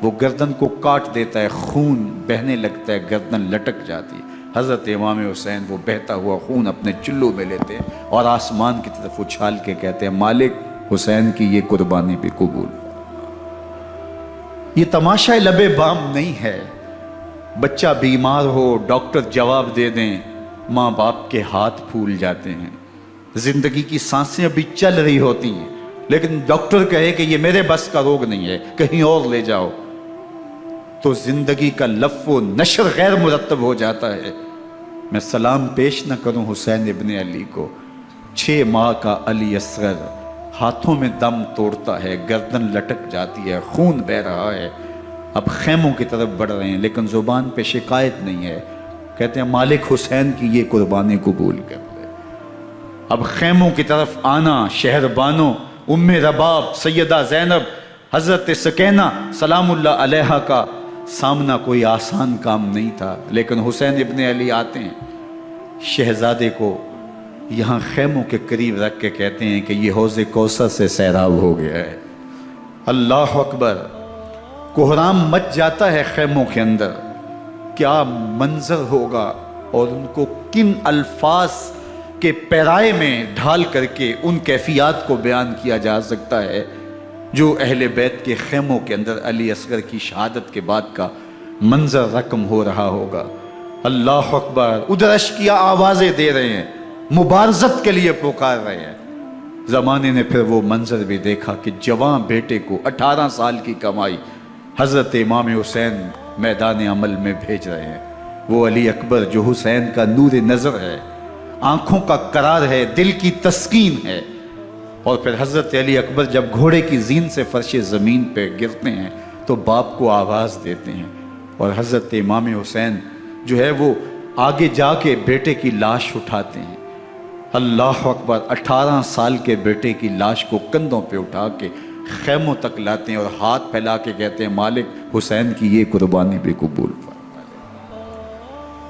وہ گردن کو کاٹ دیتا ہے، خون بہنے لگتا ہے، گردن لٹک جاتی ہے۔ حضرت امام حسین وہ بہتا ہوا خون اپنے چلو میں لیتے ہیں اور آسمان کی طرف اچھال کے کہتے ہیں مالک حسین کی یہ قربانی بھی قبول۔ یہ تماشا لبے بام نہیں ہے۔ بچہ بیمار ہو، ڈاکٹر جواب دے دیں، ماں باپ کے ہاتھ پھول جاتے ہیں، زندگی کی سانسیں ابھی چل رہی ہوتی ہیں، لیکن ڈاکٹر کہے کہ یہ میرے بس کا روگ نہیں ہے، کہیں اور لے جاؤ، تو زندگی کا لف و نشر غیر مرتب ہو جاتا ہے۔ میں سلام پیش نہ کروں حسین ابن علی کو، 6 ماہ کا علی اصغر ہاتھوں میں دم توڑتا ہے، گردن لٹک جاتی ہے، خون بہہ رہا ہے۔ اب خیموں کی طرف بڑھ رہے ہیں لیکن زبان پہ شکایت نہیں ہے، کہتے ہیں مالک حسین کی یہ قربانی قبول کر لے۔ اب خیموں کی طرف آنا، شہر بانوں ام رباب سیدہ زینب حضرت سکینہ سلام اللہ علیہا کا سامنا کوئی آسان کام نہیں تھا، لیکن حسین ابن علی آتے ہیں، شہزادے کو یہاں خیموں کے قریب رکھ کے کہتے ہیں کہ یہ حوض کوثر سے سیراب ہو گیا ہے۔ اللہ اکبر، کوہرام مچ جاتا ہے خیموں کے اندر، کیا منظر ہوگا اور ان کو کن الفاظ کے پیرائے میں ڈھال کر کے ان کیفیات کو بیان کیا جا سکتا ہے جو اہل بیت کے خیموں کے اندر علی اصغر کی شہادت کے بعد کا منظر رقم ہو رہا ہوگا۔ اللہ اکبر، ادھر اشکیا آوازیں دے رہے ہیں، مبارزت کے لیے پکار رہے ہیں۔ زمانے نے پھر وہ منظر بھی دیکھا کہ جوان بیٹے کو 18 سال کی کمائی حضرت امام حسین میدان عمل میں بھیج رہے ہیں۔ وہ علی اکبر جو حسین کا نور نظر ہے، آنکھوں کا قرار ہے، دل کی تسکین ہے۔ اور پھر حضرت علی اکبر جب گھوڑے کی زین سے فرش زمین پہ گرتے ہیں تو باپ کو آواز دیتے ہیں، اور حضرت امام حسین جو ہے وہ آگے جا کے بیٹے کی لاش اٹھاتے ہیں۔ اللہ اکبر، 18 سال کے بیٹے کی لاش کو کندھوں پہ اٹھا کے خیموں تک لاتے ہیں اور ہاتھ پھیلا کے کہتے ہیں مالک حسین کی یہ قربانی بھی قبول فرما۔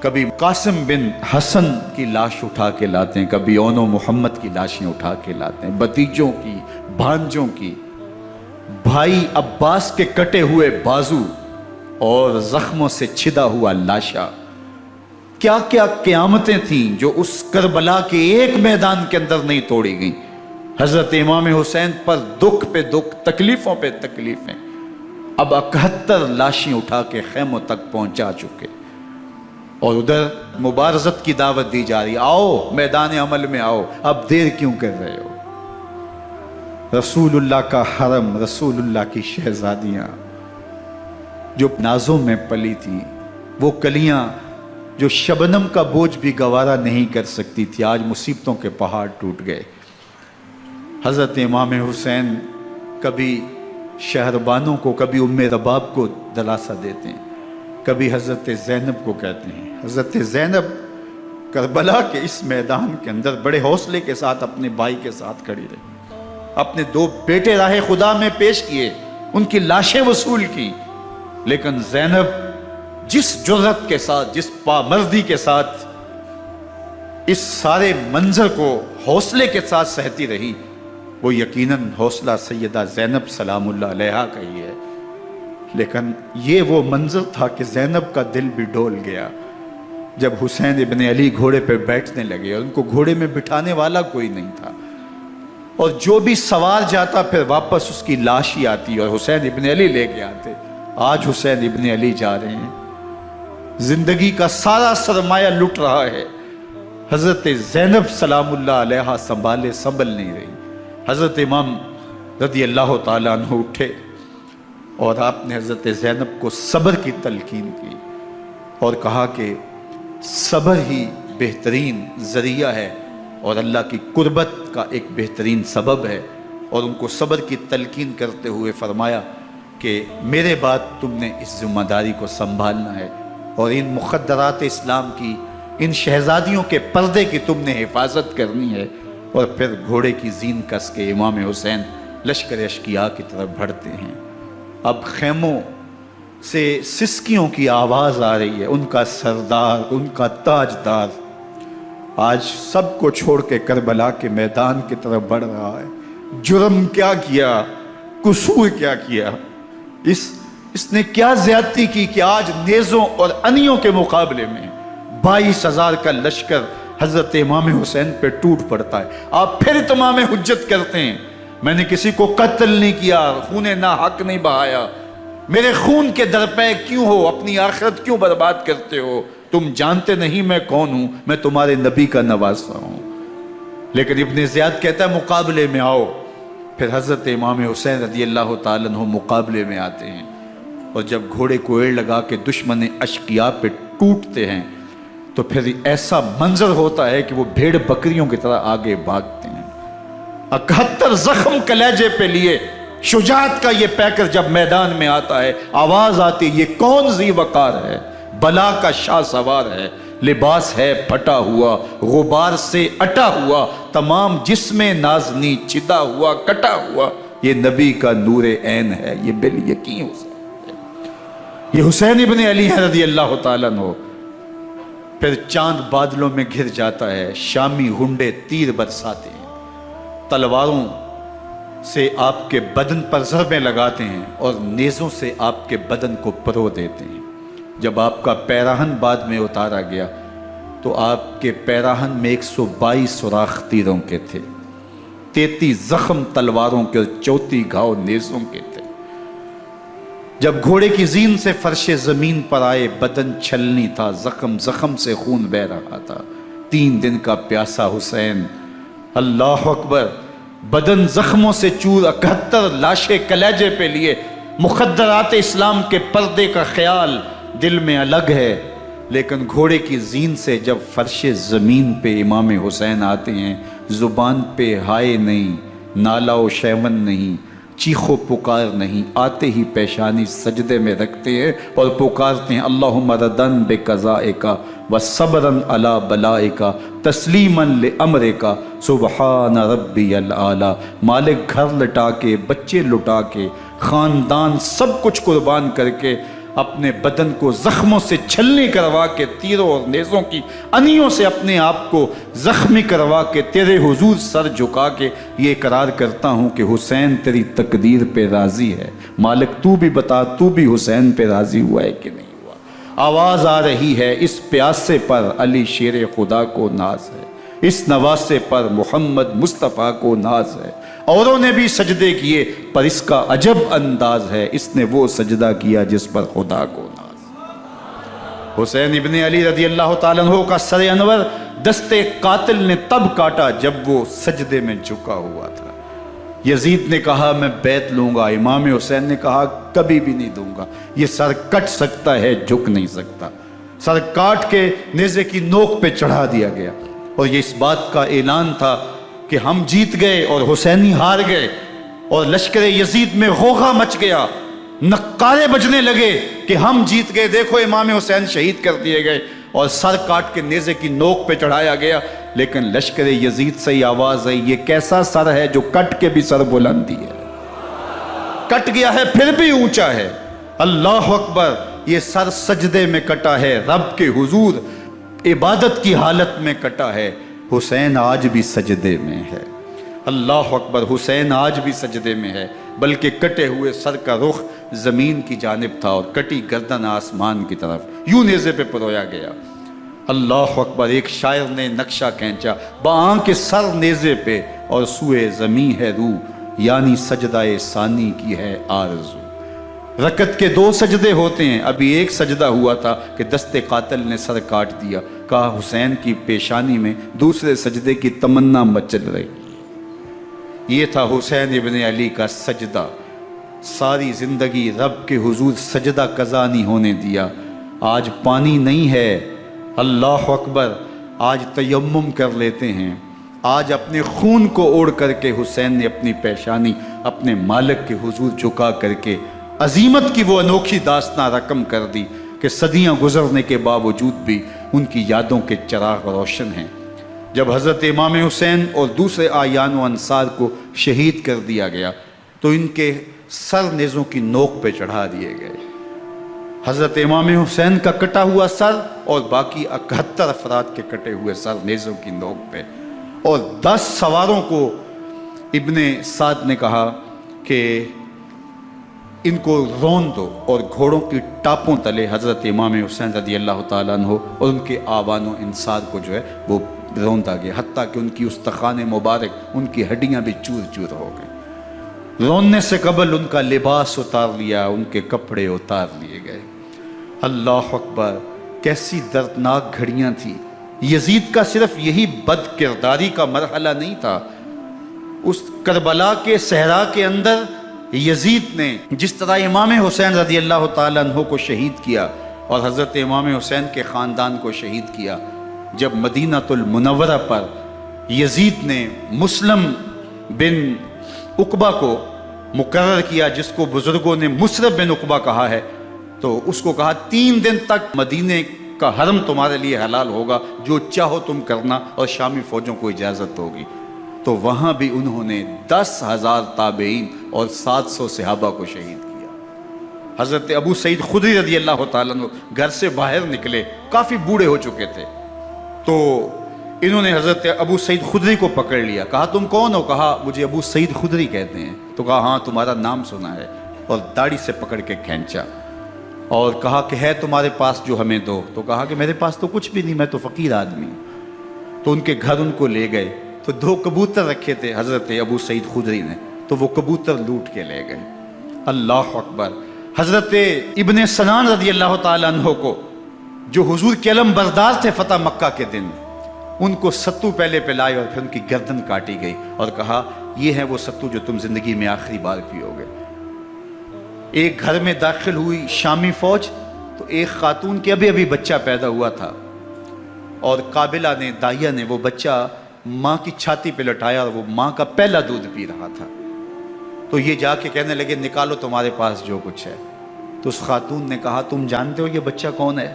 کبھی قاسم بن حسن کی لاش اٹھا کے لاتے ہیں، کبھی اون و محمد کی لاشیں اٹھا کے لاتے ہیں، بتیجوں کی، بھانجوں کی، بھائی عباس کے کٹے ہوئے بازو اور زخموں سے چھدا ہوا لاشا۔ کیا کیا قیامتیں تھیں جو اس کربلا کے ایک میدان کے اندر نہیں توڑی گئیں۔ حضرت امام حسین پر دکھ پہ دکھ، تکلیفوں پہ تکلیفیں۔ اب 71 لاشیں اٹھا کے خیموں تک پہنچا چکے، اور ادھر مبارزت کی دعوت دی جا رہی، آؤ میدان عمل میں آؤ، اب دیر کیوں کر رہے ہو۔ رسول اللہ کا حرم، رسول اللہ کی شہزادیاں جو نازوں میں پلی تھی، وہ کلیاں جو شبنم کا بوجھ بھی گوارا نہیں کر سکتی تھی، آج مصیبتوں کے پہاڑ ٹوٹ گئے۔ حضرت امام حسین کبھی شہربانوں کو، کبھی ام رباب کو دلاسا دیتے ہیں، کبھی حضرت زینب کو کہتے ہیں۔ حضرت زینب کربلا کے اس میدان کے اندر بڑے حوصلے کے ساتھ اپنے بھائی کے ساتھ کھڑی رہی، اپنے 2 بیٹے راہ خدا میں پیش کیے، ان کی لاشیں وصول کی، لیکن زینب جس جرأت کے ساتھ، جس پامردی کے ساتھ اس سارے منظر کو حوصلے کے ساتھ سہتی رہی، وہ یقیناً حوصلہ سیدہ زینب سلام اللہ علیہا کا ہی ہے۔ لیکن یہ وہ منظر تھا کہ زینب کا دل بھی ڈول گیا جب حسین ابن علی گھوڑے پہ بیٹھنے لگے، اور ان کو گھوڑے میں بٹھانے والا کوئی نہیں تھا، اور جو بھی سوار جاتا پھر واپس اس کی لاش ہی آتی اور حسین ابن علی لے کے آتے۔ آج حسین ابن علی جا رہے ہیں، زندگی کا سارا سرمایہ لٹ رہا ہے، حضرت زینب سلام اللہ علیہا سنبھل نہیں رہی۔ حضرت امام رضی اللہ تعالیٰ عنہ اٹھے اور آپ نے حضرت زینب کو صبر کی تلقین کی اور کہا کہ صبر ہی بہترین ذریعہ ہے اور اللہ کی قربت کا ایک بہترین سبب ہے، اور ان کو صبر کی تلقین کرتے ہوئے فرمایا کہ میرے بعد تم نے اس ذمہ داری کو سنبھالنا ہے، اور ان مخدرات اسلام کی، ان شہزادیوں کے پردے کی تم نے حفاظت کرنی ہے۔ اور پھر گھوڑے کی زین کس کے امام حسین لشکر اشکیا کی طرف بڑھتے ہیں۔ اب خیموں سے سسکیوں کی آواز آ رہی ہے، ان کا سردار، ان کا تاجدار آج سب کو چھوڑ کے کربلا کے میدان کی طرف بڑھ رہا ہے۔ جرم کیا کیا، قصور کیا کیا، اس نے کیا زیادتی کی کہ آج نیزوں اور انیوں کے مقابلے میں 22,000 کا لشکر حضرت امام حسین پہ ٹوٹ پڑتا ہے۔ آپ پھر اتمام حجت کرتے ہیں، میں نے کسی کو قتل نہیں کیا، خون ناحق نہیں بہایا، میرے خون کے درپے کیوں ہو، اپنی آخرت کیوں برباد کرتے ہو، تم جانتے نہیں میں کون ہوں، میں تمہارے نبی کا نواسا ہوں۔ لیکن ابن زیاد کہتا ہے مقابلے میں آؤ۔ پھر حضرت امام حسین رضی اللہ تعالیٰ عنہ مقابلے میں آتے ہیں، اور جب گھوڑے کو ایڑ لگا کے دشمن اشقیاء پہ ٹوٹتے ہیں تو پھر ایسا منظر ہوتا ہے کہ وہ بھیڑ بکریوں کی طرح آگے بھاگتے ہیں۔ 71 زخم کلیجے پہ لیے شجاعت کا یہ پیکر جب میدان میں آتا ہے، آواز آتی، یہ کون ذی وقار ہے، بلا کا شاہ سوار ہے، لباس ہے پھٹا ہوا غبار سے اٹا ہوا، تمام جسم نازنی چدا ہوا کٹا ہوا، یہ نبی کا نور عین ہے، یہ بالیقین حسین ہے، یہ حسین ابن علی ہے رضی اللہ تعالیٰ عنہ۔ پھر چاند بادلوں میں گھر جاتا ہے، شامی غنڈے تیر برساتے ہیں، تلواروں سے آپ کے بدن پر ضربیں لگاتے ہیں اور نیزوں سے آپ کے بدن کو پرو دیتے ہیں۔ جب آپ کا پیراہن بعد میں اتارا گیا تو آپ کے پیراہن میں 122 سوراخ تیروں کے تھے، 33 زخم تلواروں کے اور 34 گھاؤ نیزوں کے تھے۔ جب گھوڑے کی زین سے فرش زمین پر آئے، بدن چھلنی تھا، زخم زخم سے خون بہ رہا تھا، 3 دن کا پیاسا حسین، اللہ اکبر، بدن زخموں سے چور، 71 لاشیں کلیجے پہ لیے، مخدرات اسلام کے پردے کا خیال دل میں الگ ہے، لیکن گھوڑے کی زین سے جب فرش زمین پہ امام حسین آتے ہیں، زبان پہ ہائے نہیں، نالا و شیون نہیں، چیخ و پکار نہیں، آتے ہی پیشانی سجدے میں رکھتے ہیں اور پکارتے ہیں اللہم ردن بقضائک وصبرا علی بلائک تسلیما لامرک سبحان ربی الاعلی۔ مالک گھر لٹا کے، بچے لٹا کے، خاندان سب کچھ قربان کر کے، اپنے بدن کو زخموں سے چھلنی کروا کے، تیروں اور نیزوں کی انیوں سے اپنے آپ کو زخمی کروا کے، تیرے حضور سر جھکا کے یہ اقرار کرتا ہوں کہ حسین تیری تقدیر پہ راضی ہے، مالک تو بھی بتا، تو بھی حسین پہ راضی ہوا ہے کہ نہیں ہوا۔ آواز آ رہی ہے، اس پیاسے پر علی شیر خدا کو ناز ہے، اس نواسے پر محمد مصطفیٰ کو ناز ہے۔ اوروں نے بھی سجدے کیے پر اس کا عجب انداز ہے، اس نے وہ سجدہ کیا جس پر خدا کو ناز۔ حسین ابن علی رضی اللہ تعالیٰ عنہ کا سر انور دستے قاتل نے تب کاٹا جب وہ سجدے میں جھکا ہوا تھا۔ یزید نے کہا میں بیعت لوں گا، امام حسین نے کہا کبھی بھی نہیں دوں گا، یہ سر کٹ سکتا ہے جھک نہیں سکتا۔ سر کاٹ کے نیزے کی نوک پہ چڑھا دیا گیا اور یہ اس بات کا اعلان تھا کہ ہم جیت گئے اور حسینی ہار گئے، اور لشکر یزید میں غوغا مچ گیا، نقارے بجنے لگے کہ ہم جیت گئے، دیکھو امام حسین شہید کر دیے گئے، اور سر کاٹ کے نیزے کی نوک پہ چڑھایا گیا۔ لیکن لشکر یزید سے ہی آواز آئی یہ کیسا سر ہے جو کٹ کے بھی سر بلندی ہے، کٹ گیا ہے پھر بھی اونچا ہے، اللہ اکبر، یہ سر سجدے میں کٹا ہے، رب کے حضور عبادت کی حالت میں کٹا ہے۔ حسین آج بھی سجدے میں ہے، اللہ اکبر، حسین آج بھی سجدے میں ہے، بلکہ کٹے ہوئے سر کا رخ زمین کی جانب تھا اور کٹی گردن آسمان کی طرف، یوں نیزے پہ پرویا گیا۔ اللہ اکبر، ایک شاعر نے نقشہ کھینچا، بآنکھ سر نیزے پہ اور سوئے زمیں ہے روح، یعنی سجدہ ثانی کی ہے آرزو۔ رکعت کے 2 سجدے ہوتے ہیں، ابھی ایک سجدہ ہوا تھا کہ دست قاتل نے سر کاٹ دیا، کہا حسین کی پیشانی میں دوسرے سجدے کی تمنا مچل رہی۔ یہ تھا حسین ابن علی کا سجدہ، ساری زندگی رب کے حضور سجدہ قضا نہیں ہونے دیا۔ آج پانی نہیں ہے، اللہ اکبر، آج تیمم کر لیتے ہیں، آج اپنے خون کو اوڑھ کر کے حسین نے اپنی پیشانی اپنے مالک کے حضور جھکا کر کے عظیمت کی وہ انوکھی داستان رقم کر دی کہ صدیاں گزرنے کے باوجود بھی ان کی یادوں کے چراغ روشن ہیں۔ جب حضرت امام حسین اور دوسرے آیان و انصار کو شہید کر دیا گیا تو ان کے سر نیزوں کی نوک پہ چڑھا دیے گئے۔ حضرت امام حسین کا کٹا ہوا سر اور باقی 71 افراد کے کٹے ہوئے سر نیزوں کی نوک پہ، اور 10 سواروں کو ابن سعد نے کہا کہ ان کو رون دو، اور گھوڑوں کی ٹاپوں تلے حضرت امام حسین رضی اللہ تعالیٰ عنہ اور ان کے آوان و انصار کو جو ہے وہ روندا گیا، حتیٰ کہ ان کی استخوان مبارک، ان کی ہڈیاں بھی چور چور ہو گئیں۔ روننے سے قبل ان کا لباس اتار لیا، ان کے کپڑے اتار لیے گئے۔ اللہ اکبر، کیسی دردناک گھڑیاں تھیں۔ یزید کا صرف یہی بد کرداری کا مرحلہ نہیں تھا، اس کربلا کے صحرا کے اندر یزید نے جس طرح امام حسین رضی اللہ تعالیٰ عنہ کو شہید کیا اور حضرت امام حسین کے خاندان کو شہید کیا، جب مدینہ المنورہ پر یزید نے مسلم بن عقبہ کو مقرر کیا، جس کو بزرگوں نے مصرب بن عقبہ کہا ہے، تو اس کو کہا 3 دن تک مدینے کا حرم تمہارے لیے حلال ہوگا، جو چاہو تم کرنا، اور شامی فوجوں کو اجازت ہوگی۔ تو وہاں بھی انہوں نے 10,000 تابعین اور 700 صحابہ کو شہید کیا۔ حضرت ابو سعید خدری رضی اللہ تعالیٰ عنہ گھر سے باہر نکلے، کافی بوڑھے ہو چکے تھے، تو انہوں نے حضرت ابو سعید خدری کو پکڑ لیا، کہا تم کون ہو؟ کہا مجھے ابو سعید خدری کہتے ہیں۔ تو کہا ہاں تمہارا نام سنا ہے، اور داڑھی سے پکڑ کے کھینچا اور کہا کہ ہے تمہارے پاس جو ہمیں دو؟ تو کہا کہ میرے پاس تو کچھ بھی نہیں، میں تو فقیر آدمی ہوں۔ تو ان کے گھر ان کو لے گئے، تو 2 کبوتر رکھے تھے حضرت ابو سعید خدری نے، تو وہ کبوتر لوٹ کے لے گئے۔ اللہ اکبر۔ حضرت ابن سنان رضی اللہ تعالیٰ عنہ کو، جو حضور کے علم بردار تھے فتح مکہ کے دن، ان کو ستو پہلے پلائے اور پھر ان کی گردن کاٹی گئی، اور کہا یہ ہے وہ ستو جو تم زندگی میں آخری بار پیو گے۔ ایک گھر میں داخل ہوئی شامی فوج، تو ایک خاتون کے ابھی بچہ پیدا ہوا تھا، اور قابلہ نے، دائیا نے وہ بچہ ماں کی چھاتی پہ لٹایا، اور وہ ماں کا پہلا دودھ پی رہا تھا۔ تو یہ جا کے کہنے لگے نکالو تمہارے پاس جو کچھ ہے۔ تو اس خاتون نے کہا تم جانتے ہو یہ بچہ کون ہے؟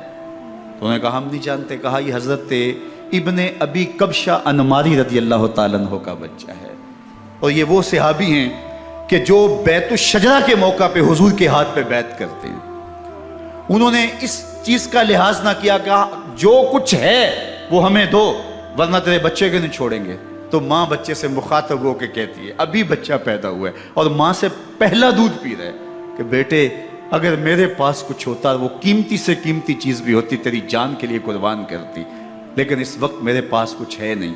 تو انہوں نے کہا ہم نہیں جانتے۔ کہا یہ حضرت ابن ابی کبشہ انماری رضی اللہ تعالیٰ عنہ کا بچہ ہے، اور یہ وہ صحابی ہیں کہ جو بیت الشجرہ کے موقع پہ حضور کے ہاتھ پہ بیعت کرتے ہیں۔ انہوں نے اس چیز کا لحاظ نہ کیا کہ جو کچھ ہے وہ ہمیں دو، ورنہ تیرے بچے کو نہیں چھوڑیں گے۔ تو ماں بچے سے مخاطب ہو کے کہتی ہے، ابھی بچہ پیدا ہوا ہے اور ماں سے پہلا دودھ پی رہا ہے، کہ بیٹے اگر میرے پاس کچھ ہوتا، وہ قیمتی سے قیمتی چیز بھی ہوتی، تیری جان کے لیے قربان کرتی، لیکن اس وقت میرے پاس کچھ ہے نہیں۔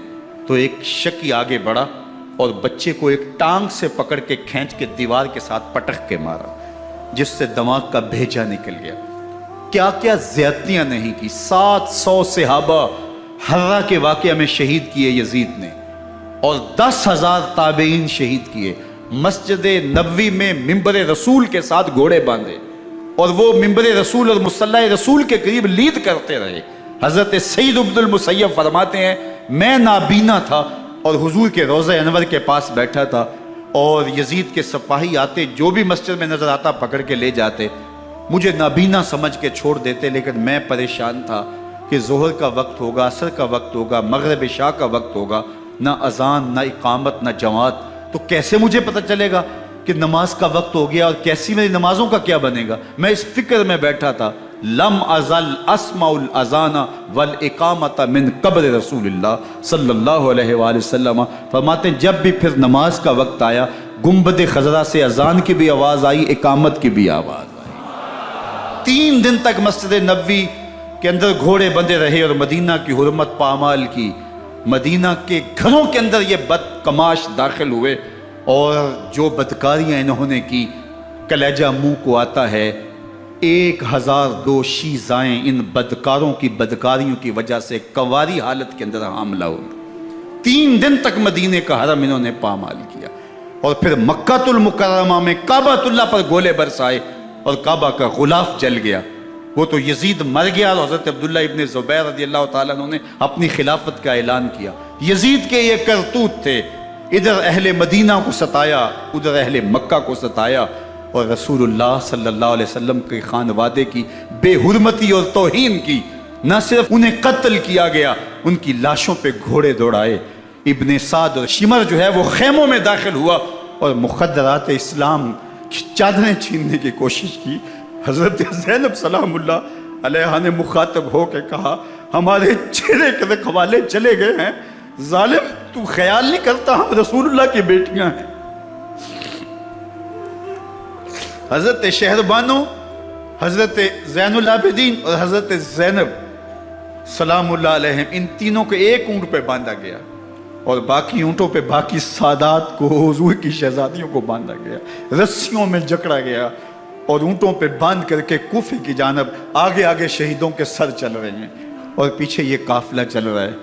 تو ایک شکی آگے بڑھا اور بچے کو ایک ٹانگ سے پکڑ کے کھینچ کے دیوار کے ساتھ پٹک کے مارا، جس سے دماغ کا بھیجا نکل گیا۔ کیا کیا زیادتیاں نہیں کی۔ 700 صحابہ حرہ کے واقعہ میں شہید کیے یزید نے، اور 10,000 تابعین شہید کیے۔ مسجد نبوی میں ممبر رسول کے ساتھ گھوڑے باندھے، اور وہ ممبر رسول اور مصلی رسول کے قریب لید کرتے رہے۔ حضرت سید عبد المسیب فرماتے ہیں میں نابینا تھا اور حضور کے روضہ انور کے پاس بیٹھا تھا، اور یزید کے سپاہی آتے، جو بھی مسجد میں نظر آتا پکڑ کے لے جاتے، مجھے نابینا سمجھ کے چھوڑ دیتے، لیکن میں پریشان تھا کہ ظہر کا وقت ہوگا، عصر کا وقت ہوگا، مغرب عشاء کا وقت ہوگا، نہ اذان نہ اقامت نہ جماعت، تو کیسے مجھے پتہ چلے گا کہ نماز کا وقت ہو گیا، اور کیسی میری نمازوں کا کیا بنے گا؟ میں اس فکر میں بیٹھا تھا۔ لم ازل اسمع الاذان والاقامت من قبر رسول اللہ صلی اللہ علیہ وآلہ وسلم۔ فرماتے ہیں جب بھی پھر نماز کا وقت آیا، گنبد خضرا سے اذان کی بھی آواز آئی، اقامت کی بھی آواز آئی۔ 3 دن تک مسجد نبوی کے اندر گھوڑے بندے رہے، اور مدینہ کی حرمت پامال کی۔ مدینہ کے گھروں کے اندر یہ بد کماش داخل ہوئے، اور جو بدکاریاں انہوں نے کی، کلیجہ منہ کو آتا ہے۔ 1002 شیزائیں ان بدکاروں کی بدکاریوں کی وجہ سے کنواری حالت کے اندر حاملہ ہوئی۔ 3 دن تک مدینے کا حرم انہوں نے پامال کیا، اور پھر مکہ المکرمہ میں کعبہ اللہ پر گولے برسائے، اور کعبہ کا غلاف جل گیا۔ وہ تو یزید مر گیا، اور حضرت عبداللہ ابن زبیر رضی اللہ تعالیٰ عنہ نے اپنی خلافت کا اعلان کیا۔ یزید کے یہ کرتوت تھے، ادھر اہل مدینہ کو ستایا، ادھر اہل مکہ کو ستایا، اور رسول اللہ صلی اللہ علیہ وسلم کے خانوادے کی بے حرمتی اور توہین کی۔ نہ صرف انہیں قتل کیا گیا، ان کی لاشوں پہ گھوڑے دوڑائے۔ ابن سعد اور شمر جو ہے وہ خیموں میں داخل ہوا، اور مخدرات اسلام کی چادریں چھیننے کی کوشش کی۔ حضرت زینب سلام اللہ علیہ نے مخاطب ہو کے کہا ہمارے چہرے کے رکھوالے چلے گئے ہیں، ظالم تو خیال نہیں کرتا ہم رسول اللہ کی بیٹیاں ہیں۔ حضرت شہربانو، حضرت زین العابدین اور حضرت زینب سلام اللہ علیہم، ان تینوں کو ایک اونٹ پہ باندھا گیا، اور باقی اونٹوں پہ باقی سادات کو، حضور کی شہزادیوں کو باندھا گیا، رسیوں میں جکڑا گیا، اور اونٹوں پہ باندھ کر کے کوفے کی جانب آگے آگے شہیدوں کے سر چل رہے ہیں، اور پیچھے یہ قافلہ چل رہا ہے۔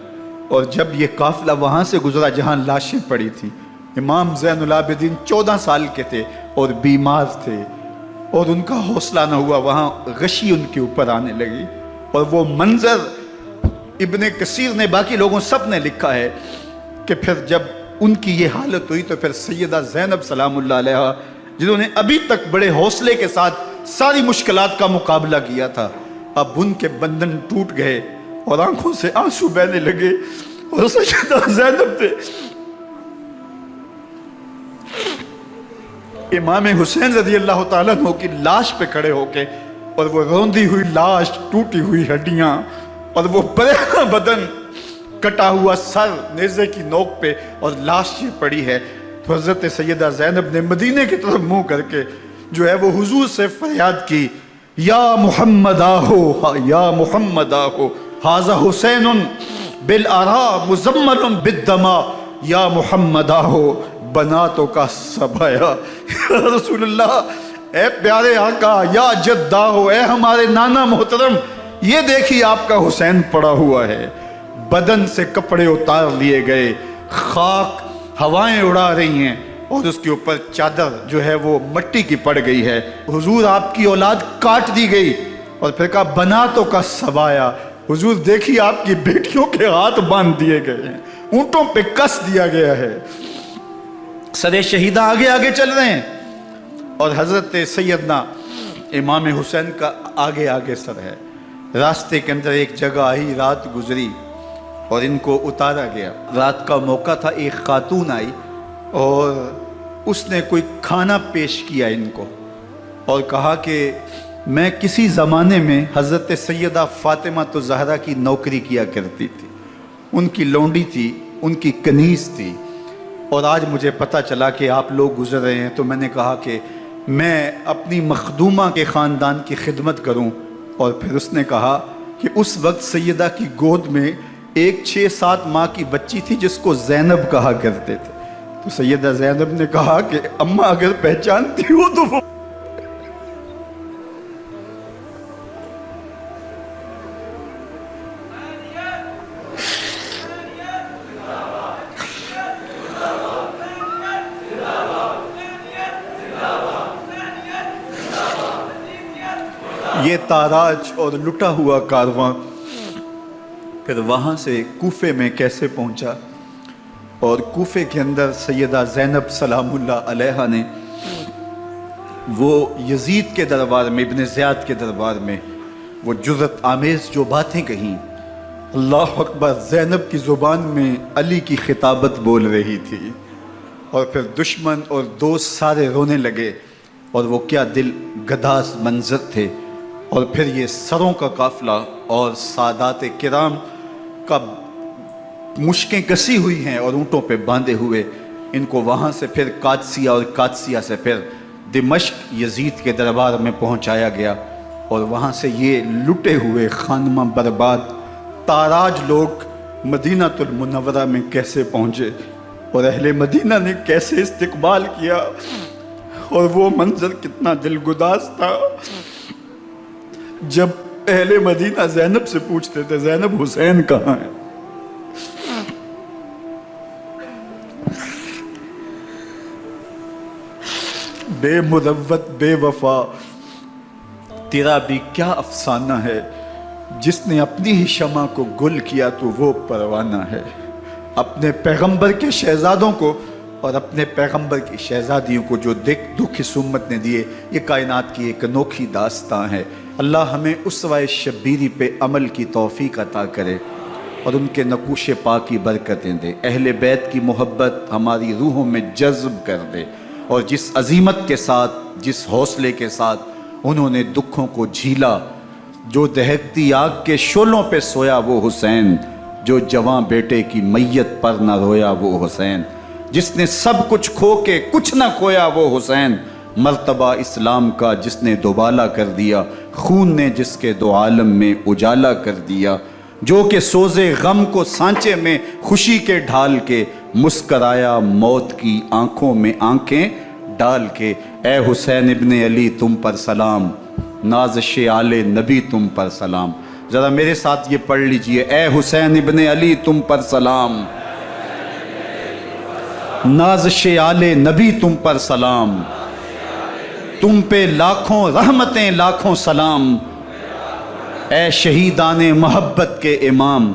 اور جب یہ قافلہ وہاں سے گزرا جہاں لاشیں پڑی تھیں، امام زین العابدین 14 سال کے تھے اور بیمار تھے، اور ان کا حوصلہ نہ ہوا، وہاں غشی ان کے اوپر آنے لگی، اور وہ منظر ابن کثیر نے، باقی لوگوں سب نے لکھا ہے کہ پھر جب ان کی یہ حالت ہوئی تو پھر سیدہ زینب سلام اللہ علیہ، جنہوں نے ابھی تک بڑے حوصلے کے ساتھ ساری مشکلات کا مقابلہ کیا تھا، اب ان کے بندھن ٹوٹ گئے اور آنکھوں سے آنسو بہنے لگے، اور سیدہ زینب نے امام حسین رضی اللہ تعالیٰ عنہ کی لاش پہ کھڑے ہو کے، اور وہ روندی ہوئی لاش، ٹوٹی ہوئی ہڈیاں، اور وہ پریشاں بدن، کٹا ہوا سر نیزے کی نوک پہ، اور لاش یہ پڑی ہے، تو حضرت سیدہ زینب نے مدینے کی طرف منہ کر کے جو ہے وہ حضور سے فریاد کی، یا محمد آہو، یا محمد آہو، ھذا حسین بالآراء مزمل بالدماء، یا محمد آہو بناتوں کا سبایا۔ یا رسول اللہ، اے پیارے آقا، یا جد آہو، اے ہمارے نانا محترم، یہ دیکھیے آپ کا حسین پڑا ہوا ہے، بدن سے کپڑے اتار لیے گئے، خاک ہوائیں اڑا رہی ہیں، اور اس کے اوپر چادر جو ہے وہ مٹی کی پڑ گئی ہے۔ حضور آپ کی اولاد کاٹ دی گئی، اور پھر کہا بناتوں کا سبایا، حضور دیکھیے آپ کی بیٹیوں کے ہاتھ باندھ دیے گئے ہیں، اونٹوں پہ کس دیا گیا ہے، سر شہیدہ آگے آگے چل رہے ہیں، اور حضرت سیدنا امام حسین کا آگے آگے سر ہے۔ راستے کے اندر ایک جگہ آئی، رات گزری اور ان کو اتارا گیا۔ رات کا موقع تھا، ایک خاتون آئی اور اس نے کوئی کھانا پیش کیا ان کو، اور کہا کہ میں کسی زمانے میں حضرت سیدہ فاطمہ الزہرا کی نوکری کیا کرتی تھی، ان کی لونڈی تھی، ان کی کنیز تھی، اور آج مجھے پتہ چلا کہ آپ لوگ گزر رہے ہیں، تو میں نے کہا کہ میں اپنی مخدومہ کے خاندان کی خدمت کروں۔ اور پھر اس نے کہا کہ اس وقت سیدہ کی گود میں ایک 6-7 ماہ کی بچی تھی جس کو زینب کہا کرتے تھے، تو سیدہ زینب نے کہا کہ اماں اگر پہچانتی ہو تو وہ یہ تاراج اور لٹا ہوا کارواں پھر وہاں سے کوفے میں کیسے پہنچا، اور کوفے کے اندر سیدہ زینب سلام اللہ علیہا نے وہ یزید کے دربار میں، ابن زیاد کے دربار میں وہ جرأت آمیز جو باتیں کہیں، اللہ اکبر، زینب کی زبان میں علی کی خطابت بول رہی تھی، اور پھر دشمن اور دوست سارے رونے لگے، اور وہ کیا دل گداز منظر تھے۔ اور پھر یہ سروں کا قافلہ اور سادات کرام کا مشکیں کسی ہوئی ہیں اور اونٹوں پہ باندھے ہوئے، ان کو وہاں سے پھر قادسیہ، اور قادسیہ سے پھر دمشق یزید کے دربار میں پہنچایا گیا، اور وہاں سے یہ لٹے ہوئے خانمہ برباد تاراج لوگ مدینہ المنورہ میں کیسے پہنچے، اور اہل مدینہ نے کیسے استقبال کیا، اور وہ منظر کتنا دلگداز تھا جب اہل مدینہ زینب سے پوچھتے تھے زینب حسین کہاں ہے؟ بے مروت بے وفا، تیرا بھی کیا افسانہ ہے، جس نے اپنی ہی شمع کو گل کیا تو وہ پروانہ ہے۔ اپنے پیغمبر کے شہزادوں کو اور اپنے پیغمبر کی شہزادیوں کو جو دکھ اس امت نے دیے، یہ کائنات کی ایک انوکھی داستان ہے۔ اللہ ہمیں اسوہ شبیری پہ عمل کی توفیق عطا کرے اور ان کے نقوش پاک کی برکتیں دے، اہل بیت کی محبت ہماری روحوں میں جذب کر دے، اور جس عظیمت کے ساتھ، جس حوصلے کے ساتھ انہوں نے دکھوں کو جھیلا، جو دہکتی آگ کے شعلوں پہ سویا وہ حسین، جو جواں بیٹے کی میت پر نہ رویا وہ حسین، جس نے سب کچھ کھو کے کچھ نہ کھویا وہ حسین، مرتبہ اسلام کا جس نے دوبالا کر دیا، خون نے جس کے دو عالم میں اجالا کر دیا، جو کہ سوزے غم کو سانچے میں خوشی کے ڈھال کے مسکرایا موت کی آنکھوں میں آنکھیں ڈال کے۔ اے حسین ابن علی تم پر سلام، نازش آل نبی تم پر سلام۔ ذرا میرے ساتھ یہ پڑھ لیجئے، اے حسین ابن علی تم پر سلام، نازش آل نبی تم پر سلام، تم پہ لاکھوں رحمتیں لاکھوں سلام، اے شہیدان محبت کے امام،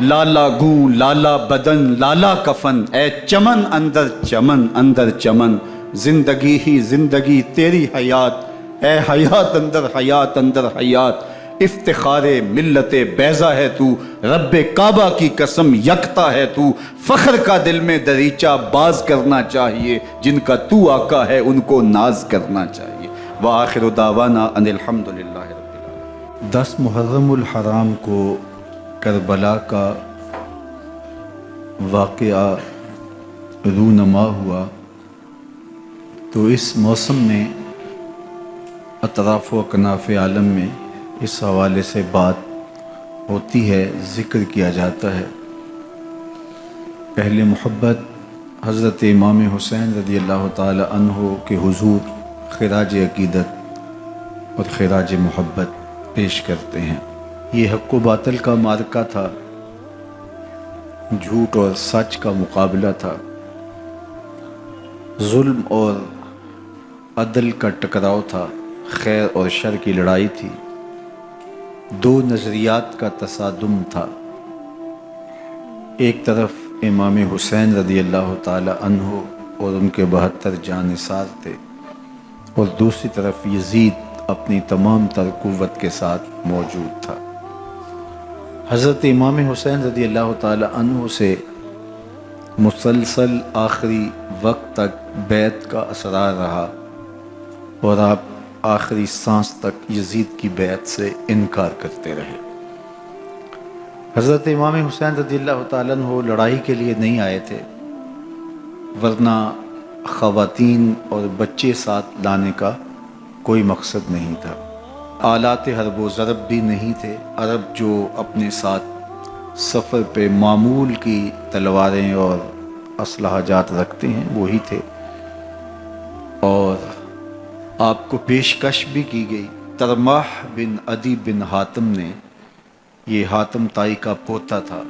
لالا گوں لالا بدن لالا کفن، اے چمن اندر چمن اندر چمن، زندگی ہی زندگی تیری حیات اے حیات اندر حیات اندر حیات، افتخار ملت بیضا ہے تو، رب کعبہ کی قسم یکتا ہے تو، فخر کا دل میں دریچہ باز کرنا چاہیے، جن کا تو آقا ہے ان کو ناز کرنا چاہیے۔ وآخر دعوانا ان الحمدللہ رب العالمین۔ 10 محرم الحرام کو کربلا کا واقعہ رونما ہوا، تو اس موسم میں اطراف و اکناف عالم میں اس حوالے سے بات ہوتی ہے، ذکر کیا جاتا ہے۔ اہل محبت حضرت امام حسین رضی اللہ تعالی عنہ کے حضور خراج عقیدت اور خراج محبت پیش کرتے ہیں۔ یہ حق و باطل کا معرکہ تھا، جھوٹ اور سچ کا مقابلہ تھا، ظلم اور عدل کا ٹکراؤ تھا، خیر اور شر کی لڑائی تھی، دو نظریات کا تصادم تھا۔ ایک طرف امام حسین رضی اللہ تعالی عنہ اور ان کے 72 جانثار تھے، اور دوسری طرف یزید اپنی تمام تر قوت کے ساتھ موجود تھا۔ حضرت امام حسین رضی اللہ تعالی عنہ سے مسلسل آخری وقت تک بیعت کا اسرار رہا، اور آپ آخری سانس تک یزید کی بیعت سے انکار کرتے رہے۔ حضرت امام حسین رضی اللہ تعالیٰ عنہ لڑائی کے لیے نہیں آئے تھے، ورنہ خواتین اور بچے ساتھ لانے کا کوئی مقصد نہیں تھا۔ آلات حرب و ضرب بھی نہیں تھے۔ عرب جو اپنے ساتھ سفر پہ معمول کی تلواریں اور اسلحہ جات رکھتے ہیں وہی تھے، اور آپ کو پیشکش بھی کی گئی۔ ترماح بن عدی بن حاتم نے، یہ حاتم تائی کا پوتا تھا،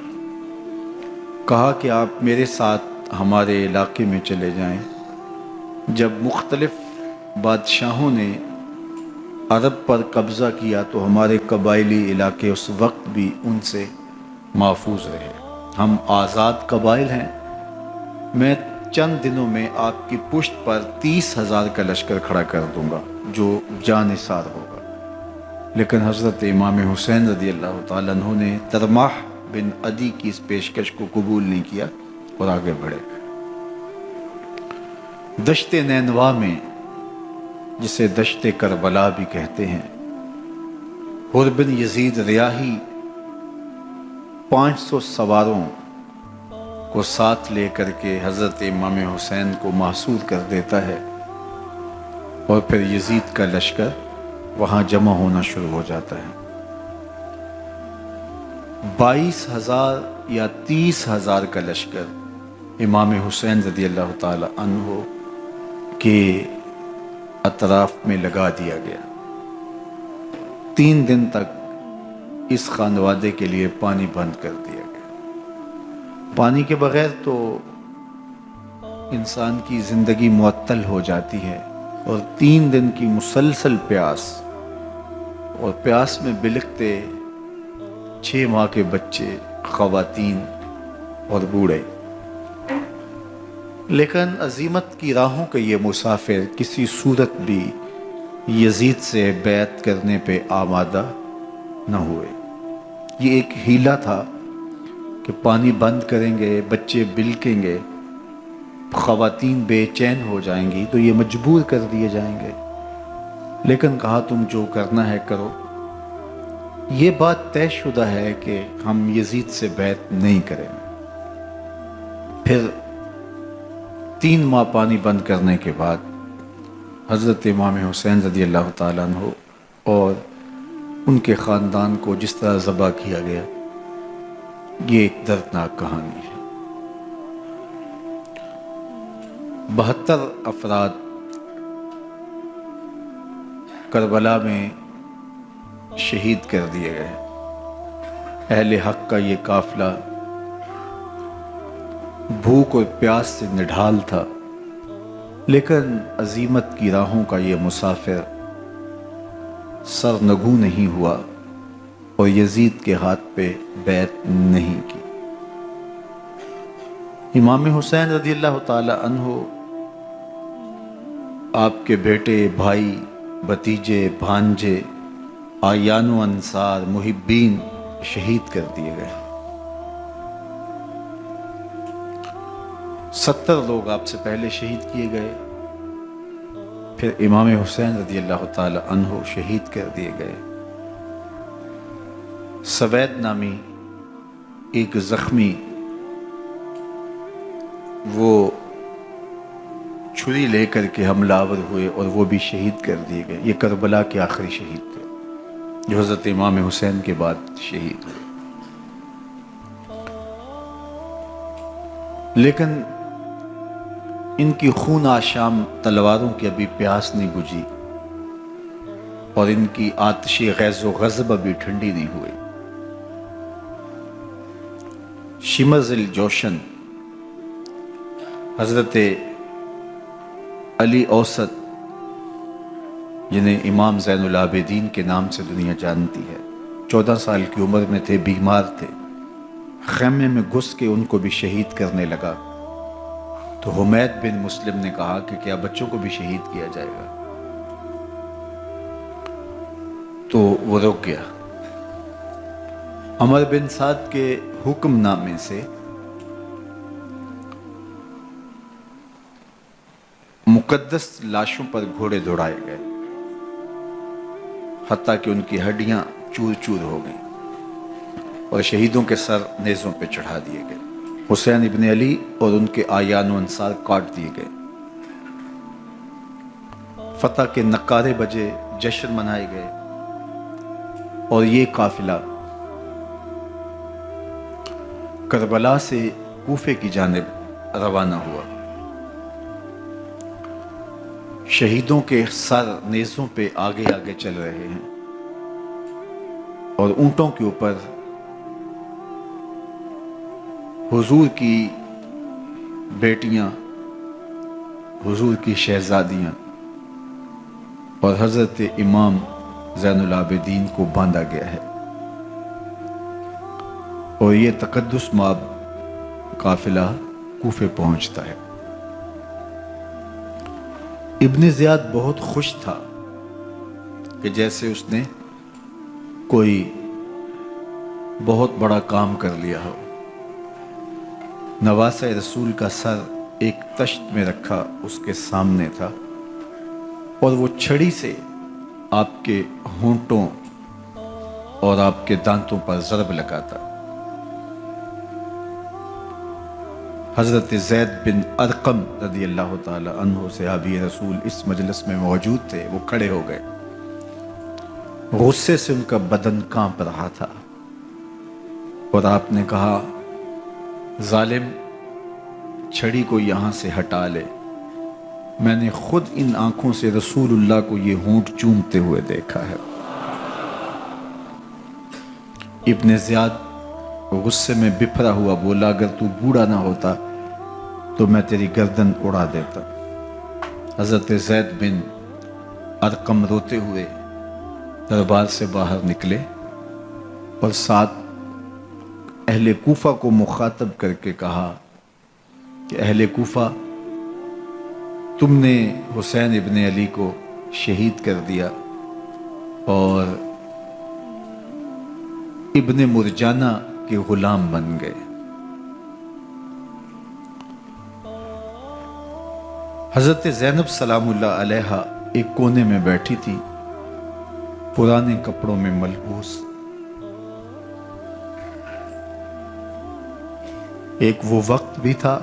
کہا کہ آپ میرے ساتھ ہمارے علاقے میں چلے جائیں۔ جب مختلف بادشاہوں نے عرب پر قبضہ کیا تو ہمارے قبائلی علاقے اس وقت بھی ان سے محفوظ رہے۔ ہم آزاد قبائل ہیں، میں چند دنوں میں آپ کی پشت پر 30,000 کا لشکر کھڑا کر دوں گا جو جانثار ہوگا۔ لیکن حضرت امام حسین رضی اللہ تعالیٰ عنہ نے ترماح بن عدی کی اس پیشکش کو قبول نہیں کیا اور آگے بڑھے۔ دشت نینوا میں، جسے دشت کربلا بھی کہتے ہیں، حر بن یزید ریاحی 500 سواروں کو ساتھ لے کر کے حضرت امام حسین کو محصور کر دیتا ہے، اور پھر یزید کا لشکر وہاں جمع ہونا شروع ہو جاتا ہے۔ 22,000 یا 30,000 کا لشکر امام حسین رضی اللہ تعالی عنہ کے اطراف میں لگا دیا گیا۔ 3 دن تک اس خانوادے کے لیے پانی بند کر دیا گیا۔ پانی کے بغیر تو انسان کی زندگی معطل ہو جاتی ہے، اور 3 دن کی مسلسل پیاس، اور پیاس میں بلکتے 6 ماہ کے بچے، خواتین اور بوڑھے۔ لیکن عزیمت کی راہوں کے یہ مسافر کسی صورت بھی یزید سے بیعت کرنے پہ آمادہ نہ ہوئے۔ یہ ایک ہیلا تھا کہ پانی بند کریں گے، بچے بلکیں گے، خواتین بے چین ہو جائیں گی تو یہ مجبور کر دیے جائیں گے۔ لیکن کہا تم جو کرنا ہے کرو۔ یہ بات طے شدہ ہے کہ ہم یزید سے بیعت نہیں کریں گے۔ پھر 3 ماہ پانی بند کرنے کے بعد حضرت امام حسین رضی اللہ تعالیٰ عنہ اور ان کے خاندان کو جس طرح ذبح کیا گیا، یہ ایک دردناک کہانی ہے۔ 72 افراد کربلا میں شہید کر دیے گئے۔ اہل حق کا یہ قافلہ بھوک اور پیاس سے نڈھال تھا، لیکن عزیمت کی راہوں کا یہ مسافر سرنگوں نہیں ہوا اور یزید کے ہاتھ پہ بیعت نہیں کی۔ امام حسین رضی اللہ تعالی عنہ آپ کے بیٹے، بھائی، بھتیجے، بھانجے، آیان و انصار، محبین شہید کر دیے گئے۔ 70 لوگ آپ سے پہلے شہید کیے گئے، پھر امام حسین رضی اللہ تعالی عنہ شہید کر دیے گئے۔ سوید نامی ایک زخمی، وہ چھری لے کر کے حملہ آور ہوئے اور وہ بھی شہید کر دیے گئے۔ یہ کربلا کے آخری شہید تھے جو حضرت امام حسین کے بعد شہید ہوئے۔ لیکن ان کی خون آشام تلواروں کی ابھی پیاس نہیں بجھی، اور ان کی آتش غیظ و غضب ابھی ٹھنڈی نہیں ہوئی۔ شمر الجوشن حضرت علی اوسط، جنہیں امام زین العابدین کے نام سے دنیا جانتی ہے، 14 سال کی عمر میں تھے، بیمار تھے، خیمے میں گھس کے ان کو بھی شہید کرنے لگا تو حمید بن مسلم نے کہا کہ کیا بچوں کو بھی شہید کیا جائے گا؟ تو وہ رک گیا۔ عمر بن سعد کے حکم نامے سے مقدس لاشوں پر گھوڑے دوڑائے گئے، حتیٰ کہ ان کی ہڈیاں چور چور ہو گئیں، اور شہیدوں کے سر نیزوں پہ چڑھا دیے گئے۔ حسین ابن علی اور ان کے آیان و انصار کاٹ دیے گئے۔ فتح کے نعرے بجے، جشن منائے گئے، اور یہ قافلہ کربلا سے کوفے کی جانب روانہ ہوا۔ شہیدوں کے سر نیزوں پہ آگے آگے چل رہے ہیں، اور اونٹوں کے اوپر حضور کی بیٹیاں، حضور کی شہزادیاں اور حضرت امام زین العابدین کو باندھا گیا ہے، اور یہ تقدس مآب قافلہ کوفے پہنچتا ہے۔ ابن زیاد بہت خوش تھا کہ جیسے اس نے کوئی بہت بڑا کام کر لیا ہو۔ نواسہ رسول کا سر ایک تشت میں رکھا اس کے سامنے تھا، اور وہ چھڑی سے آپ کے ہونٹوں اور آپ کے دانتوں پر ضرب لگاتا۔ حضرت زید بن ارقم رضی اللہ تعالی عنہ صحابی رسول اس مجلس میں موجود تھے۔ وہ کھڑے ہو گئے، غصے سے ان کا بدن کانپ رہا تھا، اور آپ نے کہا، ظالم، چھڑی کو یہاں سے ہٹا لے، میں نے خود ان آنکھوں سے رسول اللہ کو یہ ہونٹ چومتے ہوئے دیکھا ہے۔ ابن زیاد غصے میں بپھرا ہوا بولا، اگر تو بوڑھا نہ ہوتا تو میں تیری گردن اڑا دیتا۔ حضرت زید بن ارقم روتے ہوئے دربار سے باہر نکلے، اور ساتھ اہل کوفہ کو مخاطب کر کے کہا کہ اہل کوفہ، تم نے حسین ابن علی کو شہید کر دیا، اور ابن مرجانہ کے غلام بن گئے۔ حضرت زینب سلام اللہ علیہا ایک کونے میں بیٹھی تھی، پرانے کپڑوں میں ملبوس۔ ایک وہ وقت بھی تھا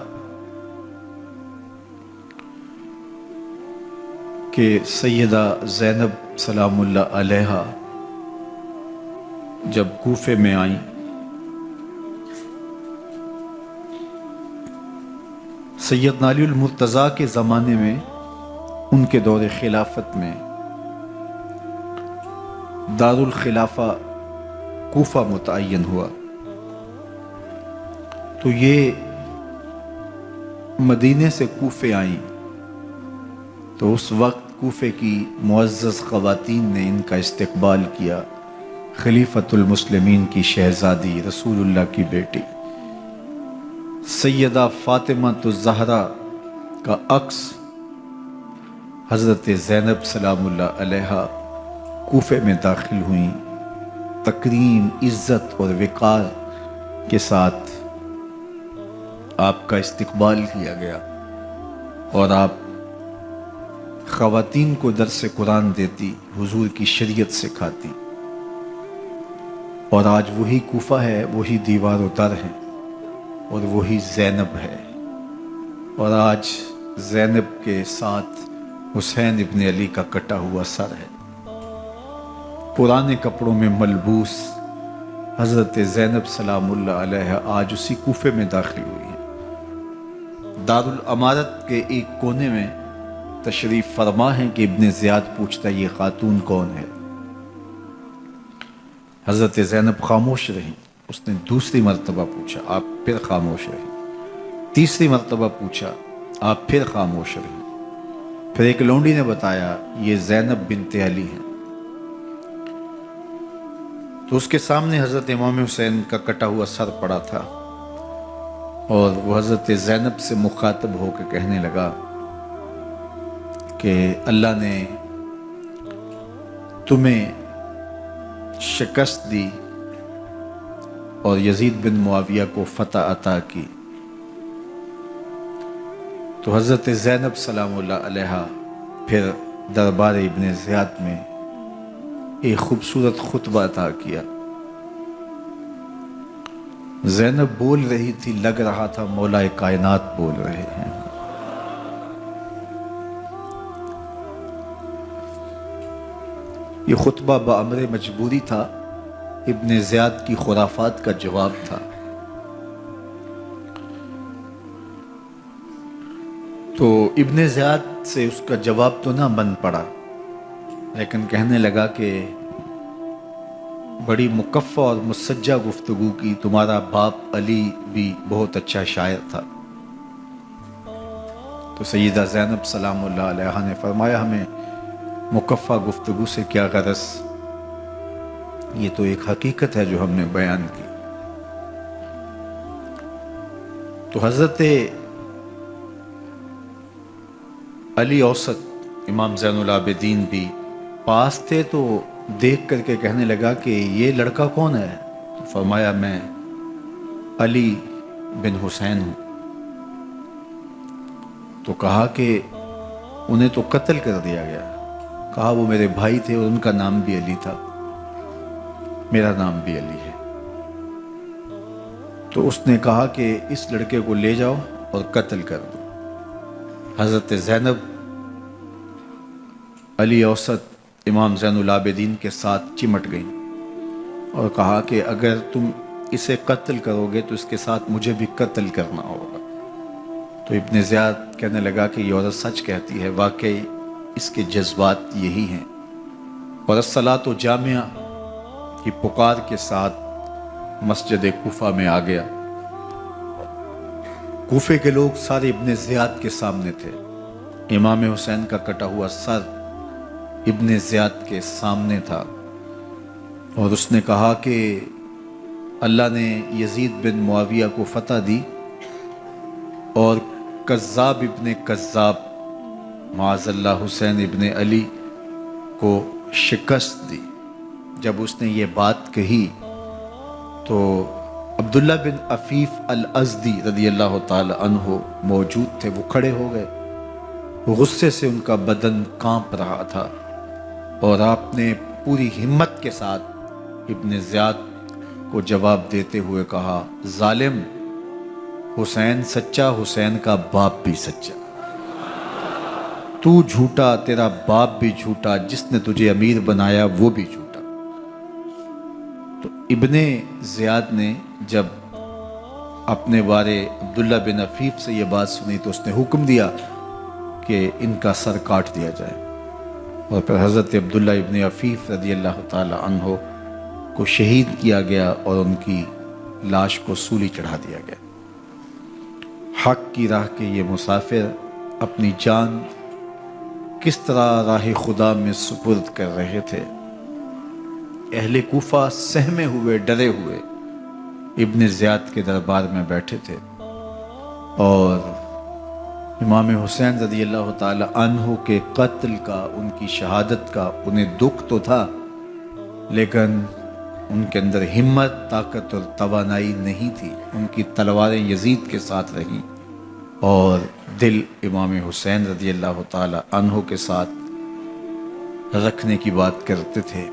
کہ سیدہ زینب سلام اللہ علیہا جب کوفے میں آئیں، سیدنا علی المرتضیٰ کے زمانے میں، ان کے دور خلافت میں دار الخلافہ کوفہ متعین ہوا، تو یہ مدینے سے کوفے آئیں، تو اس وقت کوفے کی معزز خواتین نے ان کا استقبال کیا۔ خلیفۃ المسلمین کی شہزادی، رسول اللہ کی بیٹی سیدہ فاطمہ الزہرا کا عکس حضرت زینب سلام اللہ علیہا کوفے میں داخل ہوئیں، تکریم، عزت اور وقار کے ساتھ آپ کا استقبال کیا گیا اور آپ خواتین کو درس قرآن دیتی، حضور کی شریعت سکھاتی، اور آج وہی کوفہ ہے، وہی دیوار و در ہے اور وہی زینب ہے، اور آج زینب کے ساتھ حسین ابن علی کا کٹا ہوا سر ہے۔ پرانے کپڑوں میں ملبوس حضرت زینب سلام اللہ علیہ آج اسی کوفے میں داخل ہوئی ہیں۔ دارالامارت کے ایک کونے میں تشریف فرما ہے کہ ابن زیاد پوچھتا یہ خاتون کون ہے؟ حضرت زینب خاموش رہی۔ اس نے دوسری مرتبہ پوچھا، آپ پھر خاموش رہی۔ تیسری مرتبہ پوچھا، آپ پھر خاموش رہی۔ پھر ایک لونڈی نے بتایا یہ زینب بنت علی ہیں۔ تو اس کے سامنے حضرت امام حسین کا کٹا ہوا سر پڑا تھا اور وہ حضرت زینب سے مخاطب ہو کے کہنے لگا کہ اللہ نے تمہیں شکست دی اور یزید بن معاویہ کو فتح عطا کی۔ تو حضرت زینب سلام اللہ علیہا پھر دربار ابن زیاد میں ایک خوبصورت خطبہ عطا کیا۔ زینب بول رہی تھی، لگ رہا تھا مولا کائنات بول رہے ہیں۔ یہ خطبہ بامر مجبوری تھا، ابن زیاد کی خرافات کا جواب تھا۔ تو ابن زیاد سے اس کا جواب تو نہ بن پڑا، لیکن کہنے لگا کہ بڑی مکفہ اور مسجع گفتگو کی، تمہارا باپ علی بھی بہت اچھا شاعر تھا۔ تو سیدہ زینب سلام اللہ علیہا نے فرمایا ہمیں مکفہ گفتگو سے کیا غرض، یہ تو ایک حقیقت ہے جو ہم نے بیان کی۔ تو حضرت علی اوسط امام زین العابدین بھی پاس تھے، تو دیکھ کر کے کہنے لگا کہ یہ لڑکا کون ہے؟ تو فرمایا میں علی بن حسین ہوں۔ تو کہا کہ انہیں تو قتل کر دیا گیا۔ کہا وہ میرے بھائی تھے اور ان کا نام بھی علی تھا، میرا نام بھی علی ہے۔ تو اس نے کہا کہ اس لڑکے کو لے جاؤ اور قتل کر دو۔ حضرت زینب علی اوسط امام زین العابدین کے ساتھ چمٹ گئیں اور کہا کہ اگر تم اسے قتل کرو گے تو اس کے ساتھ مجھے بھی قتل کرنا ہوگا۔ تو ابن زیاد کہنے لگا کہ یہ عورت سچ کہتی ہے، واقعی اس کے جذبات یہی ہیں۔ اور الصلاۃ جامعہ کی پکار کے ساتھ مسجد کوفہ میں آ گیا۔ کوفے کے لوگ سارے ابن زیاد کے سامنے تھے۔ امام حسین کا کٹا ہوا سر ابن زیاد کے سامنے تھا اور اس نے کہا کہ اللہ نے یزید بن معاویہ کو فتح دی اور کذاب ابن کذاب معاذ اللہ حسین ابن علی کو شکست دی۔ جب اس نے یہ بات کہی تو عبداللہ بن عفیف الازدی رضی اللہ تعالی عنہ موجود تھے، وہ کھڑے ہو گئے۔ غصے سے ان کا بدن کانپ رہا تھا اور آپ نے پوری ہمت کے ساتھ ابن زیاد کو جواب دیتے ہوئے کہا، ظالم، حسین سچا، حسین کا باپ بھی سچا، تو جھوٹا، تیرا باپ بھی جھوٹا، جس نے تجھے امیر بنایا وہ بھی جھوٹا۔ تو ابن زیاد نے جب اپنے بارے عبداللہ بن عفیف سے یہ بات سنی تو اس نے حکم دیا کہ ان کا سر کاٹ دیا جائے، اور پھر حضرت عبداللہ ابن عفیف رضی اللہ تعالی عنہ کو شہید کیا گیا اور ان کی لاش کو سولی چڑھا دیا گیا۔ حق کی راہ کے یہ مسافر اپنی جان کس طرح راہ خدا میں سپرد کر رہے تھے۔ اہل کوفہ سہمے ہوئے، ڈرے ہوئے ابن زیاد کے دربار میں بیٹھے تھے اور امام حسین رضی اللہ تعالی عنہ کے قتل کا، ان کی شہادت کا انہیں دکھ تو تھا، لیکن ان کے اندر ہمت، طاقت اور توانائی نہیں تھی۔ ان کی تلواریں یزید کے ساتھ رہیں اور دل امام حسین رضی اللہ تعالی عنہ کے ساتھ رکھنے کی بات کرتے تھے۔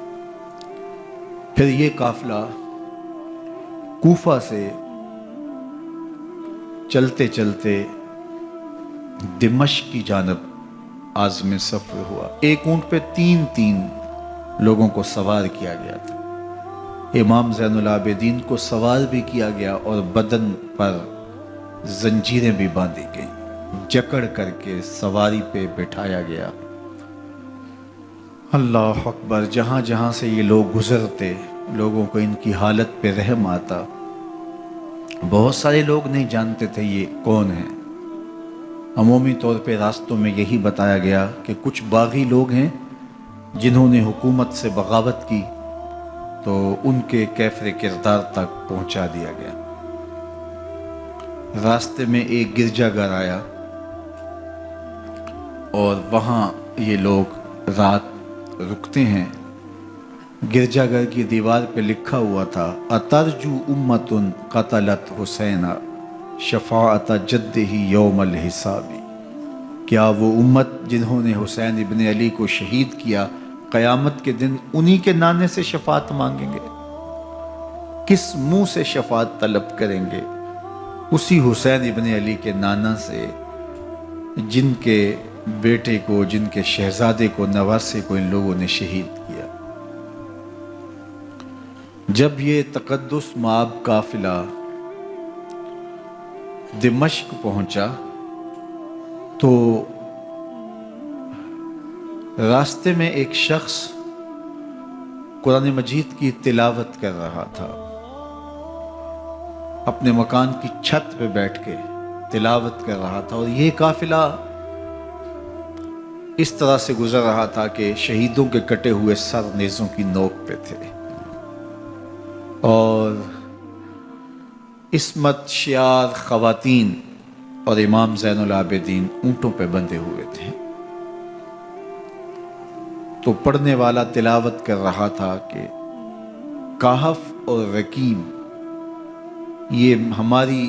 پھر یہ قافلہ کوفہ سے چلتے چلتے دمشق کی جانب عازم سفر ہوا۔ ایک اونٹ پہ تین لوگوں کو سوار کیا گیا تھا۔ امام زین العابدین کو سوار بھی کیا گیا اور بدن پر زنجیریں بھی باندھی گئیں، جکڑ کر کے سواری پہ بٹھایا گیا۔ اللہ اکبر! جہاں جہاں سے یہ لوگ گزرتے، لوگوں کو ان کی حالت پہ رحم آتا۔ بہت سارے لوگ نہیں جانتے تھے یہ کون ہیں۔ عمومی طور پہ راستوں میں یہی بتایا گیا کہ کچھ باغی لوگ ہیں جنہوں نے حکومت سے بغاوت کی، تو ان کے کیفر کردار تک پہنچا دیا گیا۔ راستے میں ایک گرجا گھر آیا اور وہاں یہ لوگ رات رکتے ہیں۔ گرجا گھر کی دیوار پہ لکھا ہوا تھا: اترجو امت قتلت حسینا شفاعت جدہ یوم الحساب۔ کیا وہ امت جنہوں نے حسین ابن علی کو شہید کیا، قیامت کے دن انہی کے نانے سے شفاعت مانگیں گے؟ کس منہ سے شفاعت طلب کریں گے؟ اسی حسین ابن علی کے نانا سے، جن کے بیٹے کو، جن کے شہزادے کو، نواسے کو ان لوگوں نے شہید کیا۔ جب یہ تقدس مآب قافلہ دمشق پہنچا تو راستے میں ایک شخص قرآن مجید کی تلاوت کر رہا تھا۔ اپنے مکان کی چھت پہ بیٹھ کے تلاوت کر رہا تھا، اور یہ قافلہ اس طرح سے گزر رہا تھا کہ شہیدوں کے کٹے ہوئے سر نیزوں کی نوک پہ تھے، اور عصمت شیار خواتین اور امام زین العابدین اونٹوں پہ بندھے ہوئے تھے۔ تو پڑھنے والا تلاوت کر رہا تھا کہ کہف اور رقیم یہ ہماری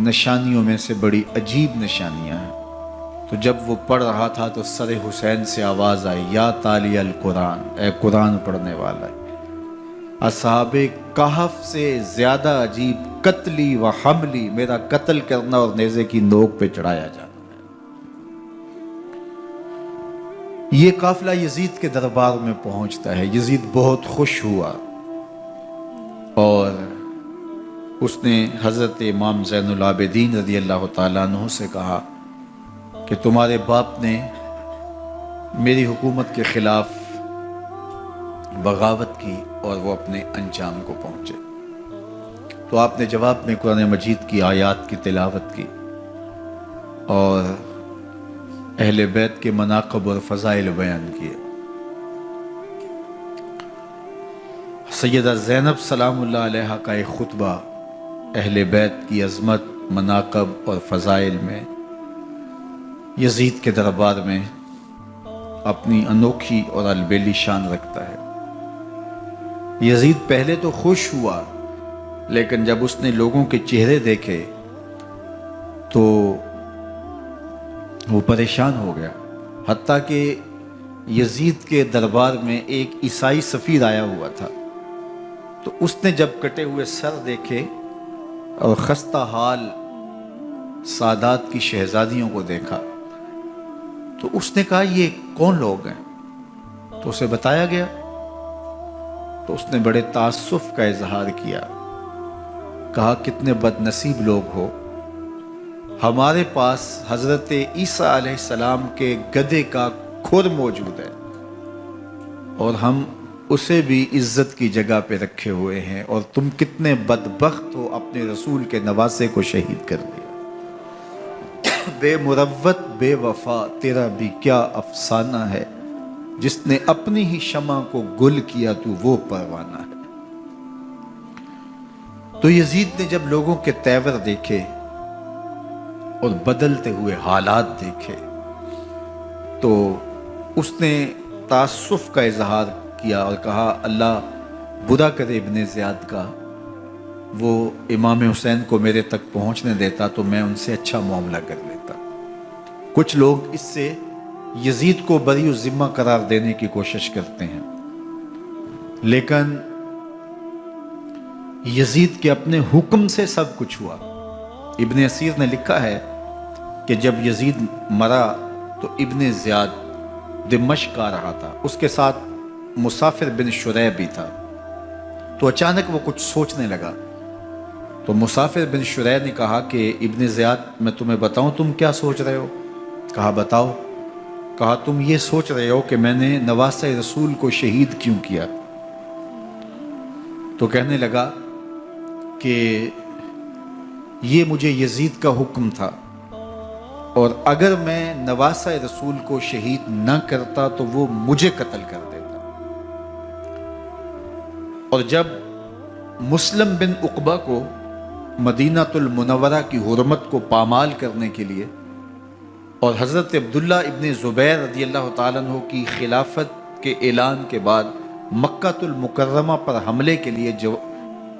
نشانیوں میں سے بڑی عجیب نشانیاں ہیں۔ تو جب وہ پڑھ رہا تھا تو سر حسین سے آواز آئی: یا تالی القرآن، اے قرآن پڑھنے والا، اصحاب کہف سے زیادہ عجیب قتلی و حملی، میرا قتل کرنا اور نیزے کی نوک پہ چڑھایا جانا۔ یہ قافلہ یزید کے دربار میں پہنچتا ہے۔ یزید بہت خوش ہوا اور اس نے حضرت امام زین العابدین رضی اللہ تعالیٰ عنہ سے کہا کہ تمہارے باپ نے میری حکومت کے خلاف بغاوت کی اور وہ اپنے انجام کو پہنچے۔ تو آپ نے جواب میں قرآن مجید کی آیات کی تلاوت کی اور اہل بیت کے مناقب اور فضائل بیان کیے۔ سیدہ زینب سلام اللہ علیہا کا ایک خطبہ اہل بیت کی عظمت، مناقب اور فضائل میں یزید کے دربار میں اپنی انوکھی اور البیلی شان رکھتا ہے۔ یزید پہلے تو خوش ہوا، لیکن جب اس نے لوگوں کے چہرے دیکھے تو وہ پریشان ہو گیا۔ حتیٰ کہ یزید کے دربار میں ایک عیسائی سفیر آیا ہوا تھا، تو اس نے جب کٹے ہوئے سر دیکھے اور خستہ حال سادات کی شہزادیوں کو دیکھا تو اس نے کہا یہ کون لوگ ہیں؟ تو اسے بتایا گیا، تو اس نے بڑے تعصف کا اظہار کیا، کہا کتنے بد نصیب لوگ ہو، ہمارے پاس حضرت عیسیٰ علیہ السلام کے گدھے کا کھر موجود ہے اور ہم اسے بھی عزت کی جگہ پہ رکھے ہوئے ہیں، اور تم کتنے بدبخت ہو، اپنے رسول کے نواسے کو شہید کر دیا۔ بے مروت بے وفا تیرا بھی کیا افسانہ ہے، جس نے اپنی ہی شمع کو گل کیا تو وہ پروانہ ہے۔ تو یزید نے جب لوگوں کے تیور دیکھے اور بدلتے ہوئے حالات دیکھے تو اس نے تعصف کا اظہار کیا اور کہا اللہ برا کرے ابن زیاد کا، وہ امام حسین کو میرے تک پہنچنے دیتا تو میں ان سے اچھا معاملہ کر لیتا۔ کچھ لوگ اس سے یزید کو بری الذمہ قرار دینے کی کوشش کرتے ہیں، لیکن یزید کے اپنے حکم سے سب کچھ ہوا۔ ابن اسیر نے لکھا ہے کہ جب یزید مرا تو ابن زیاد دمشق آ رہا تھا، اس کے ساتھ مسافر بن شریح بھی تھا، تو اچانک وہ کچھ سوچنے لگا۔ تو مسافر بن شریح نے کہا کہ ابن زیاد میں تمہیں بتاؤں تم کیا سوچ رہے ہو؟ کہا بتاؤ۔ کہا تم یہ سوچ رہے ہو کہ میں نے نواسہ رسول کو شہید کیوں کیا؟ تو کہنے لگا کہ یہ مجھے یزید کا حکم تھا، اور اگر میں نواسہ رسول کو شہید نہ کرتا تو وہ مجھے قتل کر دیتا۔ اور جب مسلم بن عقبہ کو مدینہ المنورہ کی حرمت کو پامال کرنے کے لیے اور حضرت عبداللہ ابن زبیر رضی اللہ تعالیٰ عنہ کی خلافت کے اعلان کے بعد مکہ المکرمہ پر حملے کے لیے جو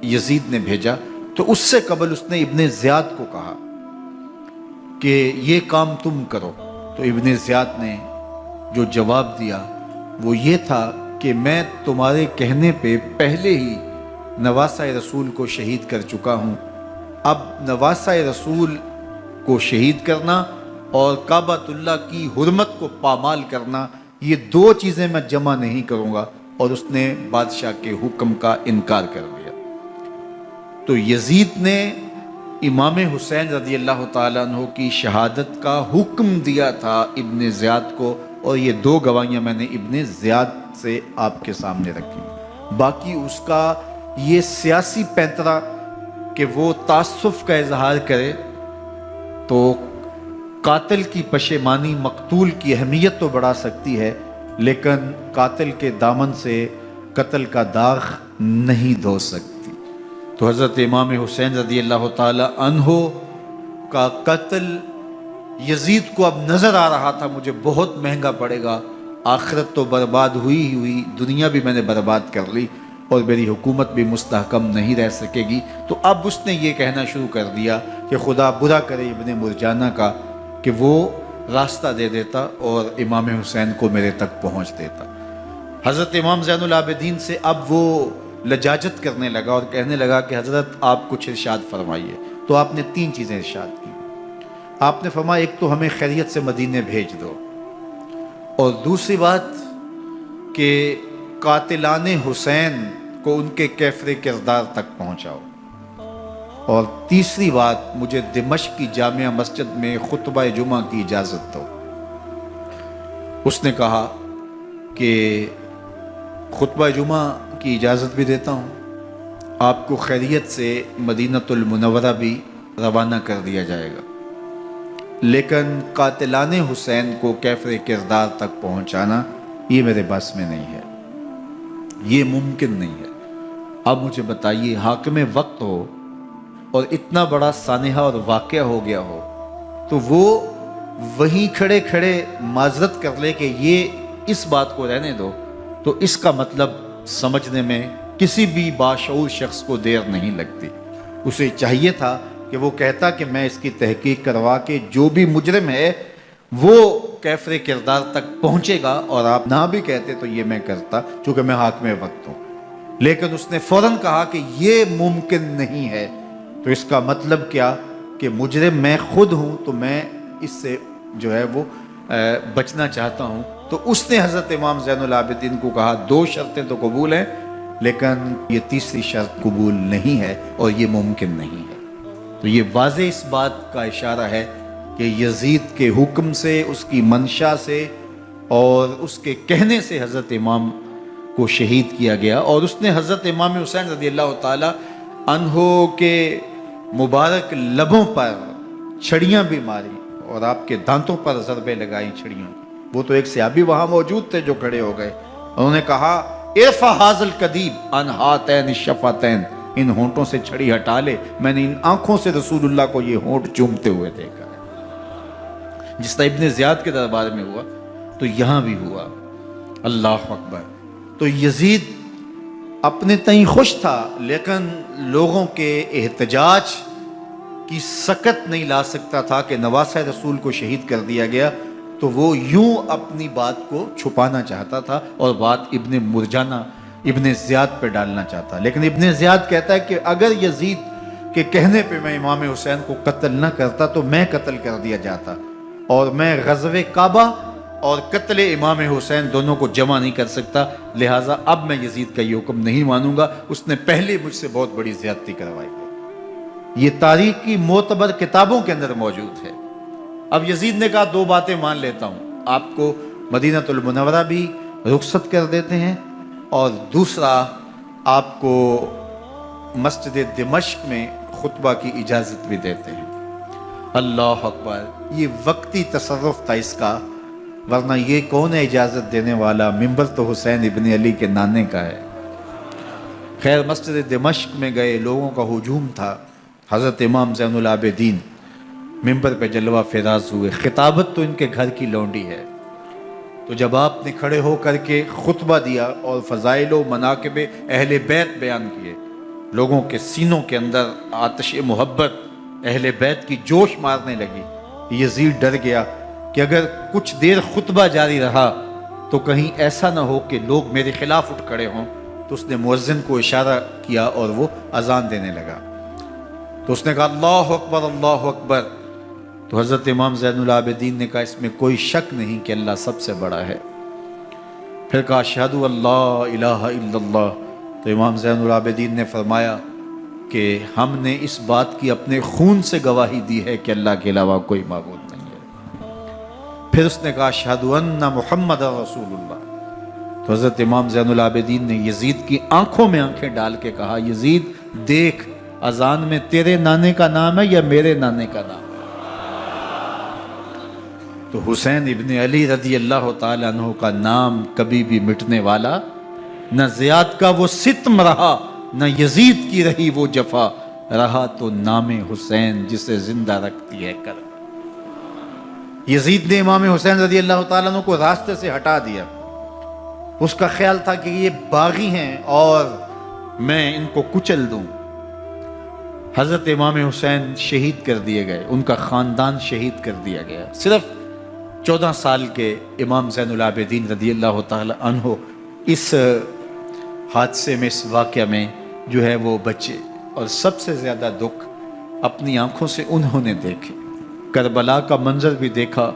یزید نے بھیجا، تو اس سے قبل اس نے ابن زیاد کو کہا کہ یہ کام تم کرو۔ تو ابن زیاد نے جو جواب دیا وہ یہ تھا کہ میں تمہارے کہنے پہ پہلے ہی نواسہ رسول کو شہید کر چکا ہوں، اب نواسہ رسول کو شہید کرنا اور کعبۃ اللہ کی حرمت کو پامال کرنا، یہ دو چیزیں میں جمع نہیں کروں گا۔ اور اس نے بادشاہ کے حکم کا انکار کر دیا۔ تو یزید نے امام حسین رضی اللہ تعالیٰ عنہ کی شہادت کا حکم دیا تھا ابن زیاد کو، اور یہ دو گواہیاں میں نے ابن زیاد سے آپ کے سامنے رکھی۔ باقی اس کا یہ سیاسی پینترا کہ وہ تعصب کا اظہار کرے، تو قاتل کی پشیمانی مقتول کی اہمیت تو بڑھا سکتی ہے، لیکن قاتل کے دامن سے قتل کا داغ نہیں دھو سکتی۔ تو حضرت امام حسین رضی اللہ تعالی عنہ کا قتل یزید کو اب نظر آ رہا تھا مجھے بہت مہنگا پڑے گا، آخرت تو برباد ہوئی ہی ہوئی، دنیا بھی میں نے برباد کر لی اور میری حکومت بھی مستحکم نہیں رہ سکے گی۔ تو اب اس نے یہ کہنا شروع کر دیا کہ خدا برا کرے ابن مرجانہ کا کہ وہ راستہ دے دیتا اور امام حسین کو میرے تک پہنچ دیتا۔ حضرت امام زین العابدین سے اب وہ لجاجت کرنے لگا اور کہنے لگا کہ حضرت آپ کچھ ارشاد فرمائیے۔ تو آپ نے تین چیزیں ارشاد کی۔ آپ نے فرمایا ایک تو ہمیں خیریت سے مدینے بھیج دو، اور دوسری بات کہ قاتلان حسین کو ان کے کیفر کردار تک پہنچاؤ، اور تیسری بات مجھے دمشق کی جامعہ مسجد میں خطبہ جمعہ کی اجازت دو۔ اس نے کہا کہ خطبہ جمعہ کی اجازت بھی دیتا ہوں، آپ کو خیریت سے مدینہ المنورہ بھی روانہ کر دیا جائے گا، لیکن قاتلان حسین کو کیفر کردار تک پہنچانا یہ میرے بس میں نہیں ہے، یہ ممکن نہیں ہے۔ اب مجھے بتائیے، حاکم وقت ہو اور اتنا بڑا سانحہ اور واقعہ ہو گیا ہو تو وہ وہیں کھڑے کھڑے معذرت کر لے کہ یہ اس بات کو رہنے دو، تو اس کا مطلب سمجھنے میں کسی بھی باشعور شخص کو دیر نہیں لگتی۔ اسے چاہیے تھا کہ وہ کہتا کہ میں اس کی تحقیق کروا کے جو بھی مجرم ہے وہ کیفر کردار تک پہنچے گا، اور آپ نہ بھی کہتے تو یہ میں کرتا چونکہ میں حاکم وقت ہوں۔ لیکن اس نے فوراً کہا کہ یہ ممکن نہیں ہے، تو اس کا مطلب کیا کہ مجرم میں خود ہوں، تو میں اس سے جو ہے وہ بچنا چاہتا ہوں۔ تو اس نے حضرت امام زین العابدین کو کہا دو شرطیں تو قبول ہیں، لیکن یہ تیسری شرط قبول نہیں ہے اور یہ ممکن نہیں ہے۔ تو یہ واضح اس بات کا اشارہ ہے کہ یزید کے حکم سے، اس کی منشا سے اور اس کے کہنے سے حضرت امام کو شہید کیا گیا، اور اس نے حضرت امام حسین رضی اللہ تعالی عنہ کے مبارک لبوں پر چھڑیاں بھی ماری اور آپ کے دانتوں پر ضربیں لگائیں چھڑیوں۔ وہ تو ایک صحابی وہاں موجود تھے جو کھڑے ہو گئے، انہوں نے کہا ارفع ھذا القدیب عن ھاتین الشفتین، ان ہونٹوں سے چھڑی ہٹا لے، میں نے ان آنکھوں سے رسول اللہ کو یہ ہونٹ چومتے ہوئے دیکھا ہے۔ جس طرح ابن زیاد کے دربار میں ہوا تو یہاں بھی ہوا۔ اللہ اکبر۔ تو یزید اپنے تئیں خوش تھا، لیکن لوگوں کے احتجاج کی سکت نہیں لا سکتا تھا کہ نواسہ رسول کو شہید کر دیا گیا، تو وہ یوں اپنی بات کو چھپانا چاہتا تھا اور بات ابن مرجانہ ابن زیاد پہ ڈالنا چاہتا۔ لیکن ابن زیاد کہتا ہے کہ اگر یزید کے کہنے پہ میں امام حسین کو قتل نہ کرتا تو میں قتل کر دیا جاتا، اور میں غزوہ کعبہ اور قتل امام حسین دونوں کو جمع نہیں کر سکتا، لہٰذا اب میں یزید کا یہ حکم نہیں مانوں گا، اس نے پہلے مجھ سے بہت بڑی زیادتی کروائی ہے۔ یہ تاریخ کی معتبر کتابوں کے اندر موجود ہے۔ اب یزید نے کہا دو باتیں مان لیتا ہوں، آپ کو مدینہ المنورہ بھی رخصت کر دیتے ہیں، اور دوسرا آپ کو مسجد دمشق میں خطبہ کی اجازت بھی دیتے ہیں۔ اللہ اکبر۔ یہ وقتی تصرف تھا اس کا، ورنہ یہ کون ہے اجازت دینے والا؟ منبر تو حسین ابن علی کے نانے کا ہے۔ خیر، مسجد دمشق میں گئے، لوگوں کا ہجوم تھا، حضرت امام زین العابدین منبر پہ جلوہ فراز ہوئے۔ خطابت تو ان کے گھر کی لونڈی ہے، تو جب آپ نے کھڑے ہو کر کے خطبہ دیا اور فضائل و مناقب اہل بیت بیان کیے، لوگوں کے سینوں کے اندر آتش محبت اہل بیت کی جوش مارنے لگی۔ یزید ڈر گیا کہ اگر کچھ دیر خطبہ جاری رہا تو کہیں ایسا نہ ہو کہ لوگ میرے خلاف اٹھ کھڑے ہوں، تو اس نے مؤذن کو اشارہ کیا اور وہ اذان دینے لگا۔ تو اس نے کہا اللہ اکبر اللہ اکبر، تو حضرت امام زین العابدین نے کہا اس میں کوئی شک نہیں کہ اللہ سب سے بڑا ہے۔ پھر کہا اشہد اللہ الہ الا اللہ، تو امام زین العابدین نے فرمایا کہ ہم نے اس بات کی اپنے خون سے گواہی دی ہے کہ اللہ کے علاوہ کوئی معبود نہیں ہے۔ پھر اس نے کہا اشہد ان محمد رسول اللہ، تو حضرت امام زین العابدین نے یزید کی آنکھوں میں آنکھیں ڈال کے کہا یزید دیکھ، اذان میں تیرے نانے کا نام ہے یا میرے نانے کا نام ہے؟ تو حسین ابن علی رضی اللہ تعالیٰ عنہ کا نام کبھی بھی مٹنے والا نہ زیاد کا وہ ستم رہا، نہ یزید کی رہی وہ جفا، رہا تو نام حسین جسے زندہ رکھتی ہے کرم۔ یزید نے امام حسین رضی اللہ تعالیٰ عنہ کو راستے سے ہٹا دیا۔ اس کا خیال تھا کہ یہ باغی ہیں اور میں ان کو کچل دوں۔ حضرت امام حسین شہید کر دیے گئے، ان کا خاندان شہید کر دیا گیا۔ صرف 14 سال کے امام زین العابدین رضی اللہ تعالی عنہ اس حادثے میں، اس واقعہ میں جو ہے وہ بچے، اور سب سے زیادہ دکھ اپنی آنکھوں سے انہوں نے دیکھے۔ کربلا کا منظر بھی دیکھا،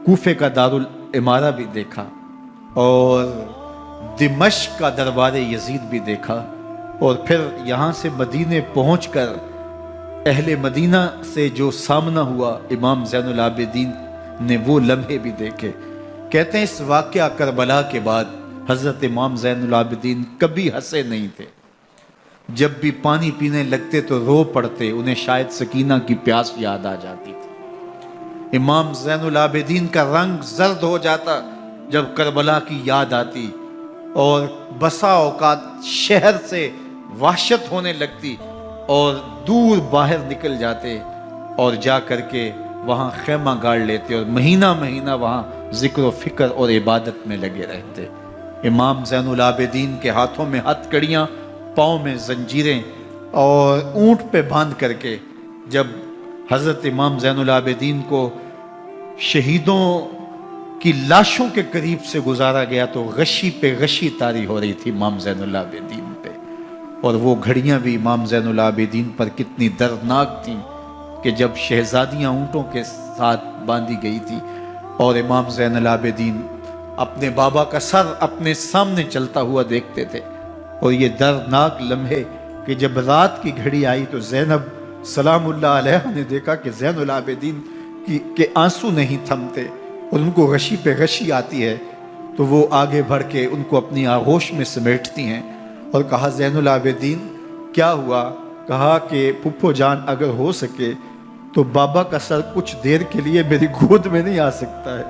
کوفے کا دارالعمارہ بھی دیکھا، اور دمشق کا دربار یزید بھی دیکھا، اور پھر یہاں سے مدینے پہنچ کر اہل مدینہ سے جو سامنا ہوا امام زین العابدین نے وہ لمحے بھی دیکھے۔ کہتے ہیں اس واقعہ کربلا کے بعد حضرت امام زین العابدین کبھی ہنسے نہیں تھے۔ جب بھی پانی پینے لگتے تو رو پڑتے، انہیں شاید سکینہ کی پیاس یاد آ جاتی تھی۔ امام زین العابدین کا رنگ زرد ہو جاتا جب کربلا کی یاد آتی، اور بسا اوقات شہر سے وحشت ہونے لگتی اور دور باہر نکل جاتے اور جا کر کے وہاں خیمہ گاڑ لیتے اور مہینہ مہینہ وہاں ذکر و فکر اور عبادت میں لگے رہتے۔ امام زین العابدین کے ہاتھوں میں ہتھ کڑیاں، پاؤں میں زنجیریں، اور اونٹ پہ باندھ کر کے جب حضرت امام زین العابدین کو شہیدوں کی لاشوں کے قریب سے گزارا گیا تو غشی پہ غشی طاری ہو رہی تھی امام زین العابدین پہ، اور وہ گھڑیاں بھی امام زین العابدین پر کتنی دردناک تھیں کہ جب شہزادیاں اونٹوں کے ساتھ باندھی گئی تھی اور امام زین العابدین اپنے بابا کا سر اپنے سامنے چلتا ہوا دیکھتے تھے، اور یہ دردناک لمحے کہ جب رات کی گھڑی آئی تو زینب سلام اللہ علیہ نے دیکھا کہ زین العابدین کے آنسو نہیں تھمتے اور ان کو غشی پہ غشی آتی ہے، تو وہ آگے بڑھ کے ان کو اپنی آغوش میں سمیٹتی ہیں اور کہا زین العابدین کیا ہوا؟ کہا کہ پھپھو جان اگر ہو سکے تو بابا کا سر کچھ دیر کے لیے میری گود میں نہیں آ سکتا ہے۔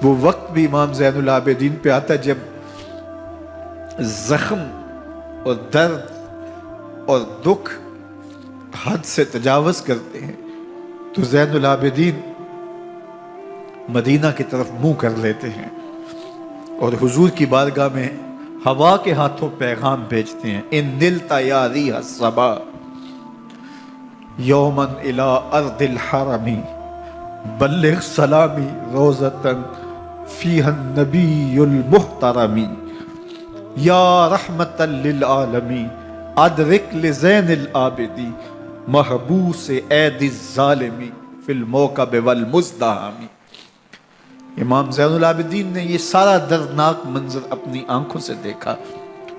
وہ وقت بھی امام زین العابدین پہ آتا جب زخم اور درد اور دکھ حد سے تجاوز کرتے ہیں تو زین العابدین مدینہ کی طرف منہ کر لیتے ہیں اور حضور کی بارگاہ میں ہوا کے ہاتھوں پیغام بھیجتے ہیں، ان نلتا یا ریح الصبا یوما الی ارض الحرم بلغ سلامی روزتن فیہا النبی المحترم یا رحمتا للعالمین ادرک لزین العابدی محبوس عید الظالمی فی الموکب والمزدحم۔ امام زین العابدین نے یہ سارا دردناک منظر اپنی آنکھوں سے دیکھا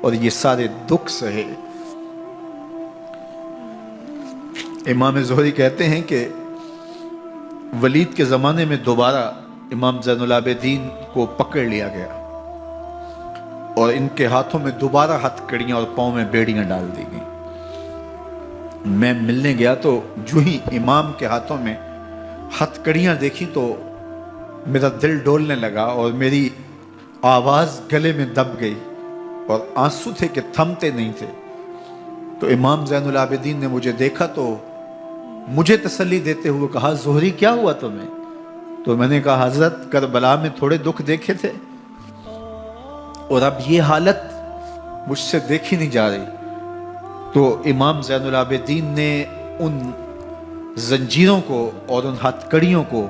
اور یہ سارے دکھ سہے۔ امام زہری کہتے ہیں کہ ولید کے زمانے میں دوبارہ امام زین العابدین کو پکڑ لیا گیا اور ان کے ہاتھوں میں دوبارہ ہتھ کڑیاں اور پاؤں میں بیڑیاں ڈال دی گئیں۔ میں ملنے گیا تو جو ہی امام کے ہاتھوں میں ہتھ کڑیاں دیکھی تو میرا دل ڈولنے لگا اور میری آواز گلے میں دب گئی اور آنسو تھے کہ تھمتے نہیں تھے۔ تو امام زین العابدین نے مجھے دیکھا تو مجھے تسلی دیتے ہوئے کہا، زہری کیا ہوا تمہیں؟ تو میں نے کہا، حضرت کربلا میں تھوڑے دکھ دیکھے تھے اور اب یہ حالت مجھ سے دیکھی نہیں جا رہی۔ تو امام زین العابدین نے ان زنجیروں کو اور ان ہتھ کڑیوں کو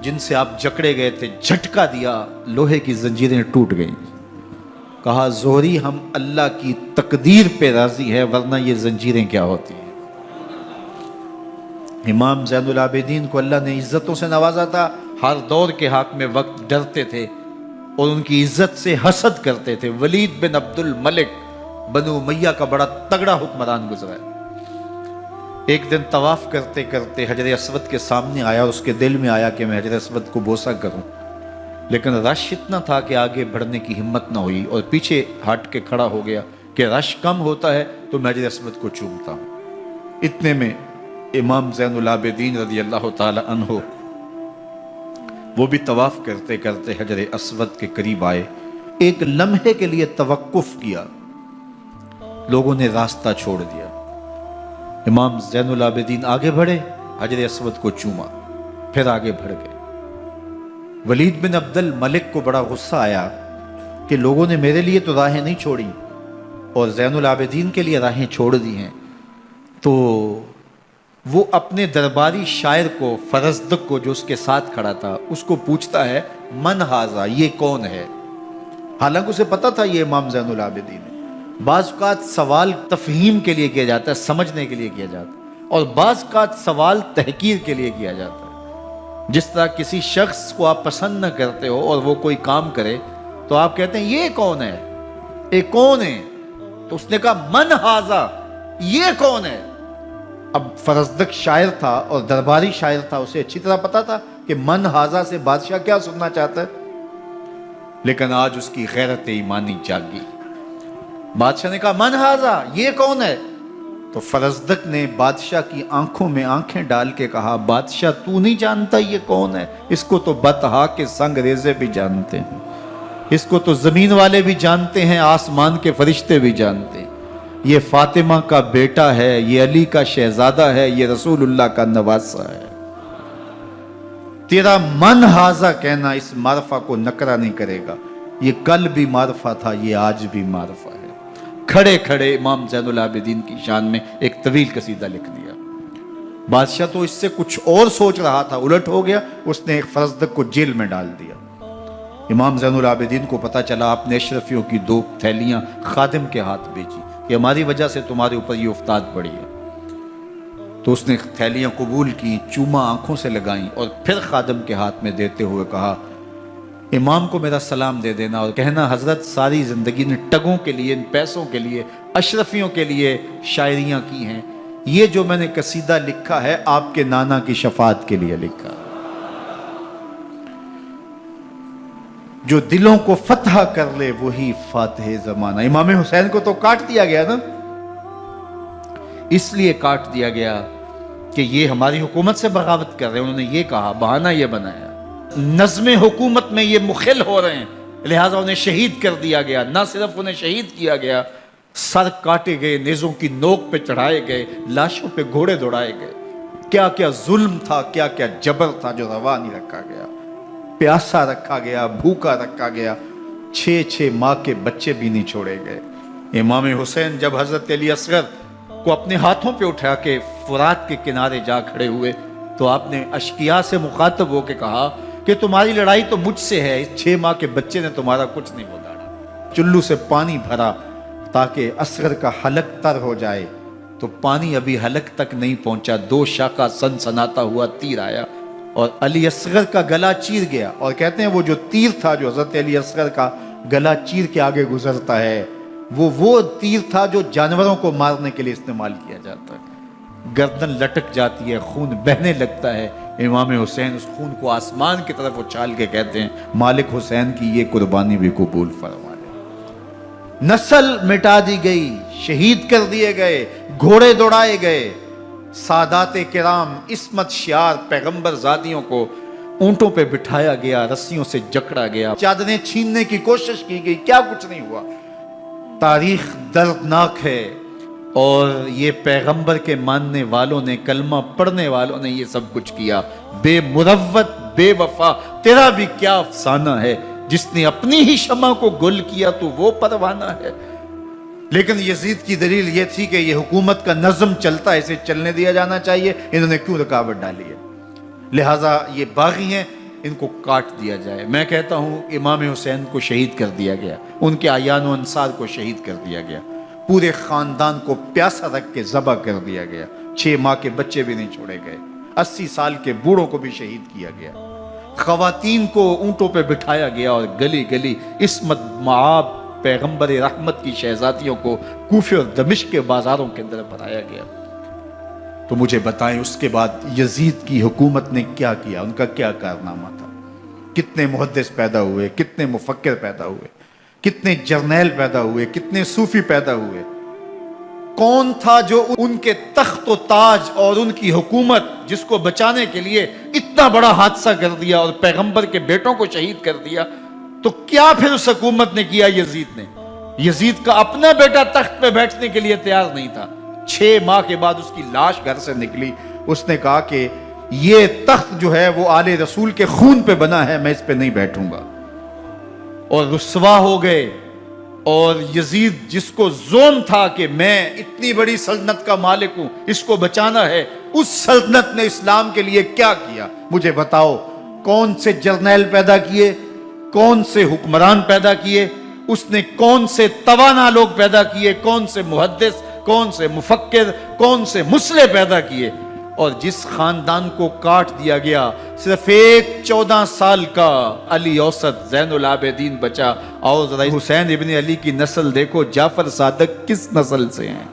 جن سے آپ جکڑے گئے تھے جھٹکا دیا، لوہے کی زنجیریں ٹوٹ گئیں۔ کہا، زہری ہم اللہ کی تقدیر پہ راضی ہے ورنہ یہ زنجیریں کیا ہوتی ہیں۔ امام زین العابدین کو اللہ نے عزتوں سے نوازا تھا، ہر دور کے حاکم وقت ڈرتے تھے اور ان کی عزت سے حسد کرتے تھے۔ ولید بن عبد الملک بنو امیہ کا بڑا تگڑا حکمران گزرا ہے۔ ایک دن طواف کرتے کرتے حجر اسود کے سامنے آیا اور اس کے دل میں آیا کہ میں حجر اسود کو بوسہ کروں، لیکن رش اتنا تھا کہ آگے بڑھنے کی ہمت نہ ہوئی اور پیچھے ہٹ کے کھڑا ہو گیا کہ رش کم ہوتا ہے تو میں حجر اسود کو چومتا ہوں۔ اتنے میں امام زین العابدین رضی اللہ تعالی عنہ وہ بھی طواف کرتے کرتے حجر اسود کے قریب آئے، ایک لمحے کے لیے توقف کیا، لوگوں نے راستہ چھوڑ دیا۔ امام زین العابدین آگے بڑھے، حجر اسود کو چوما، پھر آگے بڑھ گئے۔ ولید بن عبد الملک کو بڑا غصہ آیا کہ لوگوں نے میرے لیے تو راہیں نہیں چھوڑی اور زین العابدین کے لیے راہیں چھوڑ دی ہیں۔ تو وہ اپنے درباری شاعر کو، فرزدق کو جو اس کے ساتھ کھڑا تھا، اس کو پوچھتا ہے، من ہاذا، یہ کون ہے؟ حالانکہ اسے پتا تھا یہ امام زین العابدین ہے۔ بعض اوقات سوال تفہیم کے لیے کیا جاتا ہے، سمجھنے کے لیے کیا جاتا ہے، اور بعض اوقات سوال تحقیر کے لیے کیا جاتا ہے۔ جس طرح کسی شخص کو آپ پسند نہ کرتے ہو اور وہ کوئی کام کرے تو آپ کہتے ہیں یہ کون ہے، یہ کون ہے؟ تو اس نے کہا، من ہاذا، یہ کون ہے؟ اب فرزدق شاعر تھا اور درباری شاعر تھا، اسے اچھی طرح پتا تھا کہ من ہاذا سے بادشاہ کیا سننا چاہتا ہے، لیکن آج اس کی غیرت ایمانی جاگی۔ بادشاہ نے کہا، من ہاذا، یہ کون ہے؟ تو فرزدق نے بادشاہ کی آنکھوں میں آنکھیں ڈال کے کہا، بادشاہ تو نہیں جانتا یہ کون ہے؟ اس کو تو بطحا کے سنگ ریزے بھی جانتے ہیں، اس کو تو زمین والے بھی جانتے ہیں، آسمان کے فرشتے بھی جانتے ہیں۔ یہ فاطمہ کا بیٹا ہے، یہ علی کا شہزادہ ہے، یہ رسول اللہ کا نواسہ ہے۔ تیرا من ہاذا کہنا اس معرفہ کو نکرا نہیں کرے گا، یہ کل بھی معرفہ تھا، یہ آج بھی معرفہ ہے۔ کھڑے کھڑے امام زین العابدین کی شان میں ایک طویل قصیدہ لکھ دیا۔ بادشاہ تو اس سے کچھ اور سوچ رہا تھا، الٹ ہو گیا، اس نے ایک فرزدق کو جیل میں ڈال دیا۔ امام زین العابدین کو پتا چلا، آپ نے اشرفیوں کی 2 تھیلیاں خادم کے ہاتھ بھیجی کہ ہماری وجہ سے تمہارے اوپر یہ افتاد پڑی ہے۔ تو اس نے تھیلیاں قبول کی، چوما آنکھوں سے لگائیں اور پھر خادم کے ہاتھ میں دیتے ہوئے کہا، امام کو میرا سلام دے دینا اور کہنا، حضرت ساری زندگی نے ٹگوں کے لیے، ان پیسوں کے لیے، اشرفیوں کے لیے شاعریاں کی ہیں، یہ جو میں نے قصیدہ لکھا ہے آپ کے نانا کی شفاعت کے لیے لکھا، جو دلوں کو فتح کر لے وہی فاتح زمانہ۔ امام حسین کو تو کاٹ دیا گیا نا، اس لیے کاٹ دیا گیا کہ یہ ہماری حکومت سے بغاوت کر رہے ہیں، انہوں نے یہ کہا، بہانہ یہ بنایا، نظم حکومت میں یہ مخل ہو رہے ہیں، لہٰذا انہیں شہید کر دیا گیا۔ نہ صرف انہیں شہید کیا گیا، سر کاٹے گئے، نیزوں کی نوک پہ چڑھائے گئے، لاشوں پہ گھوڑے دوڑائے گئے. کیا کیا ظلم تھا، کیا کیا جبر تھا جو روا نہیں رکھا گیا. پیاسا رکھا گیا، بھوکا رکھا گیا، 6 ماہ کے بچے بھی نہیں چھوڑے گئے. امام حسین جب حضرت علی اصغر کو اپنے ہاتھوں پہ اٹھا کے فرات کے کنارے جا کھڑے ہوئے تو آپ نے اشقیاء سے مخاطب ہو کے کہا کہ تمہاری لڑائی تو مجھ سے ہے، اس 6 ماہ کے بچے نے تمہارا کچھ نہیں بگاڑا. چلو سے پانی بھرا تاکہ اصغر کا حلق تر ہو جائے، تو پانی ابھی حلق تک نہیں پہنچا، 2 شاخہ سنسناتا ہوا تیر آیا اور علی اصغر کا گلا چیر گیا. اور کہتے ہیں وہ جو تیر تھا جو حضرت علی اصغر کا گلا چیر کے آگے گزرتا ہے، وہ تیر تھا جو جانوروں کو مارنے کے لیے استعمال کیا جاتا ہے. گردن لٹک جاتی ہے، خون بہنے لگتا ہے. امام حسین اس خون کو آسمان کی طرف اچھال کے کہتے ہیں مالک حسین کی یہ قربانی بھی قبول فرما لے. نسل مٹا دی گئی، شہید کر دیے گئے، گھوڑے دوڑائے گئے. سادات کرام، عصمت شعار پیغمبر زادیوں کو اونٹوں پہ بٹھایا گیا، رسیوں سے جکڑا گیا، چادریں چھیننے کی کوشش کی گئی، کیا کچھ نہیں ہوا. تاریخ دردناک ہے، اور یہ پیغمبر کے ماننے والوں نے، کلمہ پڑھنے والوں نے یہ سب کچھ کیا. بے مروت، بے وفا، تیرا بھی کیا افسانہ ہے. جس نے اپنی ہی شمع کو گل کیا تو وہ پروانہ ہے. لیکن یزید کی دلیل یہ تھی کہ یہ حکومت کا نظم چلتا ہے، اسے چلنے دیا جانا چاہیے، انہوں نے کیوں رکاوٹ ڈالی ہے، لہٰذا یہ باغی ہیں، ان کو کاٹ دیا جائے. میں کہتا ہوں امام حسین کو شہید کر دیا گیا، ان کے اعیان و انصار کو شہید کر دیا گیا، پورے خاندان کو پیاسا رکھ کے ذبح کر دیا گیا، 6 ماہ کے بچے بھی نہیں چھوڑے گئے، 80 سال کے بوڑھوں کو بھی شہید کیا گیا، خواتین کو اونٹوں پہ بٹھایا گیا اور گلی گلی عصمت معاب پیغمبر رحمت کی شہزادیوں کو کوفے اور دمشق کے بازاروں کے اندر بھرایا گیا. تو مجھے بتائیں اس کے بعد یزید کی حکومت نے کیا کیا، ان کا کیا کارنامہ تھا؟ کتنے محدث پیدا ہوئے، کتنے مفکر پیدا ہوئے، کتنے جرنیل پیدا ہوئے، کتنے صوفی پیدا ہوئے. کون تھا جو ان کے تخت و تاج اور ان کی حکومت جس کو بچانے کے لیے اتنا بڑا حادثہ کر دیا اور پیغمبر کے بیٹوں کو شہید کر دیا؟ تو کیا پھر اس حکومت نے کیا؟ یزید نے، یزید کا اپنا بیٹا تخت پہ بیٹھنے کے لیے تیار نہیں تھا. 6 ماہ کے بعد اس کی لاش گھر سے نکلی، اس نے کہا کہ یہ تخت جو ہے وہ آل رسول کے خون پہ بنا ہے، میں اس پہ نہیں بیٹھوں گا. اور رسوا ہو گئے. اور یزید جس کو زوم تھا کہ میں اتنی بڑی سلطنت کا مالک ہوں، اس کو بچانا ہے، اس سلطنت نے اسلام کے لیے کیا کیا؟ مجھے بتاؤ، کون سے جرنیل پیدا کیے، کون سے حکمران پیدا کیے، اس نے کون سے توانا لوگ پیدا کیے، کون سے محدث، کون سے مفکر، کون سے مسلح پیدا کیے. اور جس خاندان کو کاٹ دیا گیا، صرف ایک 14 سال کا علی اوسط زین العابدین بچا. اور ذرا حسین ابن علی کی نسل دیکھو، جعفر صادق کس نسل سے ہیں،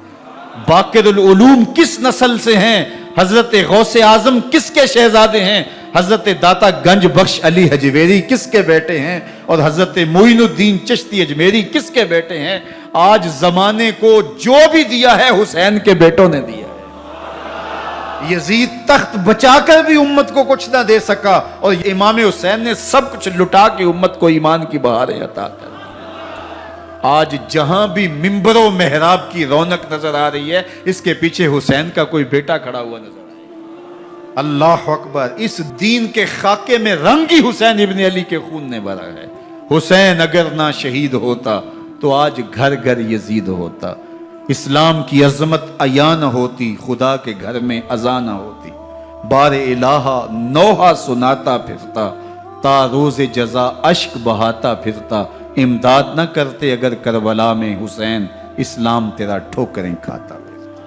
باقر العلوم کس نسل سے ہیں، حضرت غوث اعظم کس کے شہزادے ہیں، حضرت داتا گنج بخش علی حجویری کس کے بیٹے ہیں، اور حضرت معین الدین چشتی اجمیری کس کے بیٹے ہیں. آج زمانے کو جو بھی دیا ہے حسین کے بیٹوں نے دیا. یزید تخت بچا کر بھی امت کو کچھ نہ دے سکا، اور امام حسین نے سب کچھ لٹا کے امت کو ایمان کی بہاریں عطا کر. آج جہاں بھی ممبر و محراب کی رونق نظر آ رہی ہے، اس کے پیچھے حسین کا کوئی بیٹا کھڑا ہوا نظر آ رہا ہے. اللہ اکبر. اس دین کے خاکے میں رنگ ہی حسین ابن علی کے خون نے بھرا ہے. حسین اگر نہ شہید ہوتا تو آج گھر گھر یزید ہوتا، اسلام کی عظمت عیاں نہ ہوتی، خدا کے گھر میں اذان نہ ہوتی. بار الہا نوحہ سناتا پھرتا، تا روز جزا اشک بہاتا پھرتا. امداد نہ کرتے اگر کربلا میں حسین، اسلام تیرا ٹھوکریں کھاتا.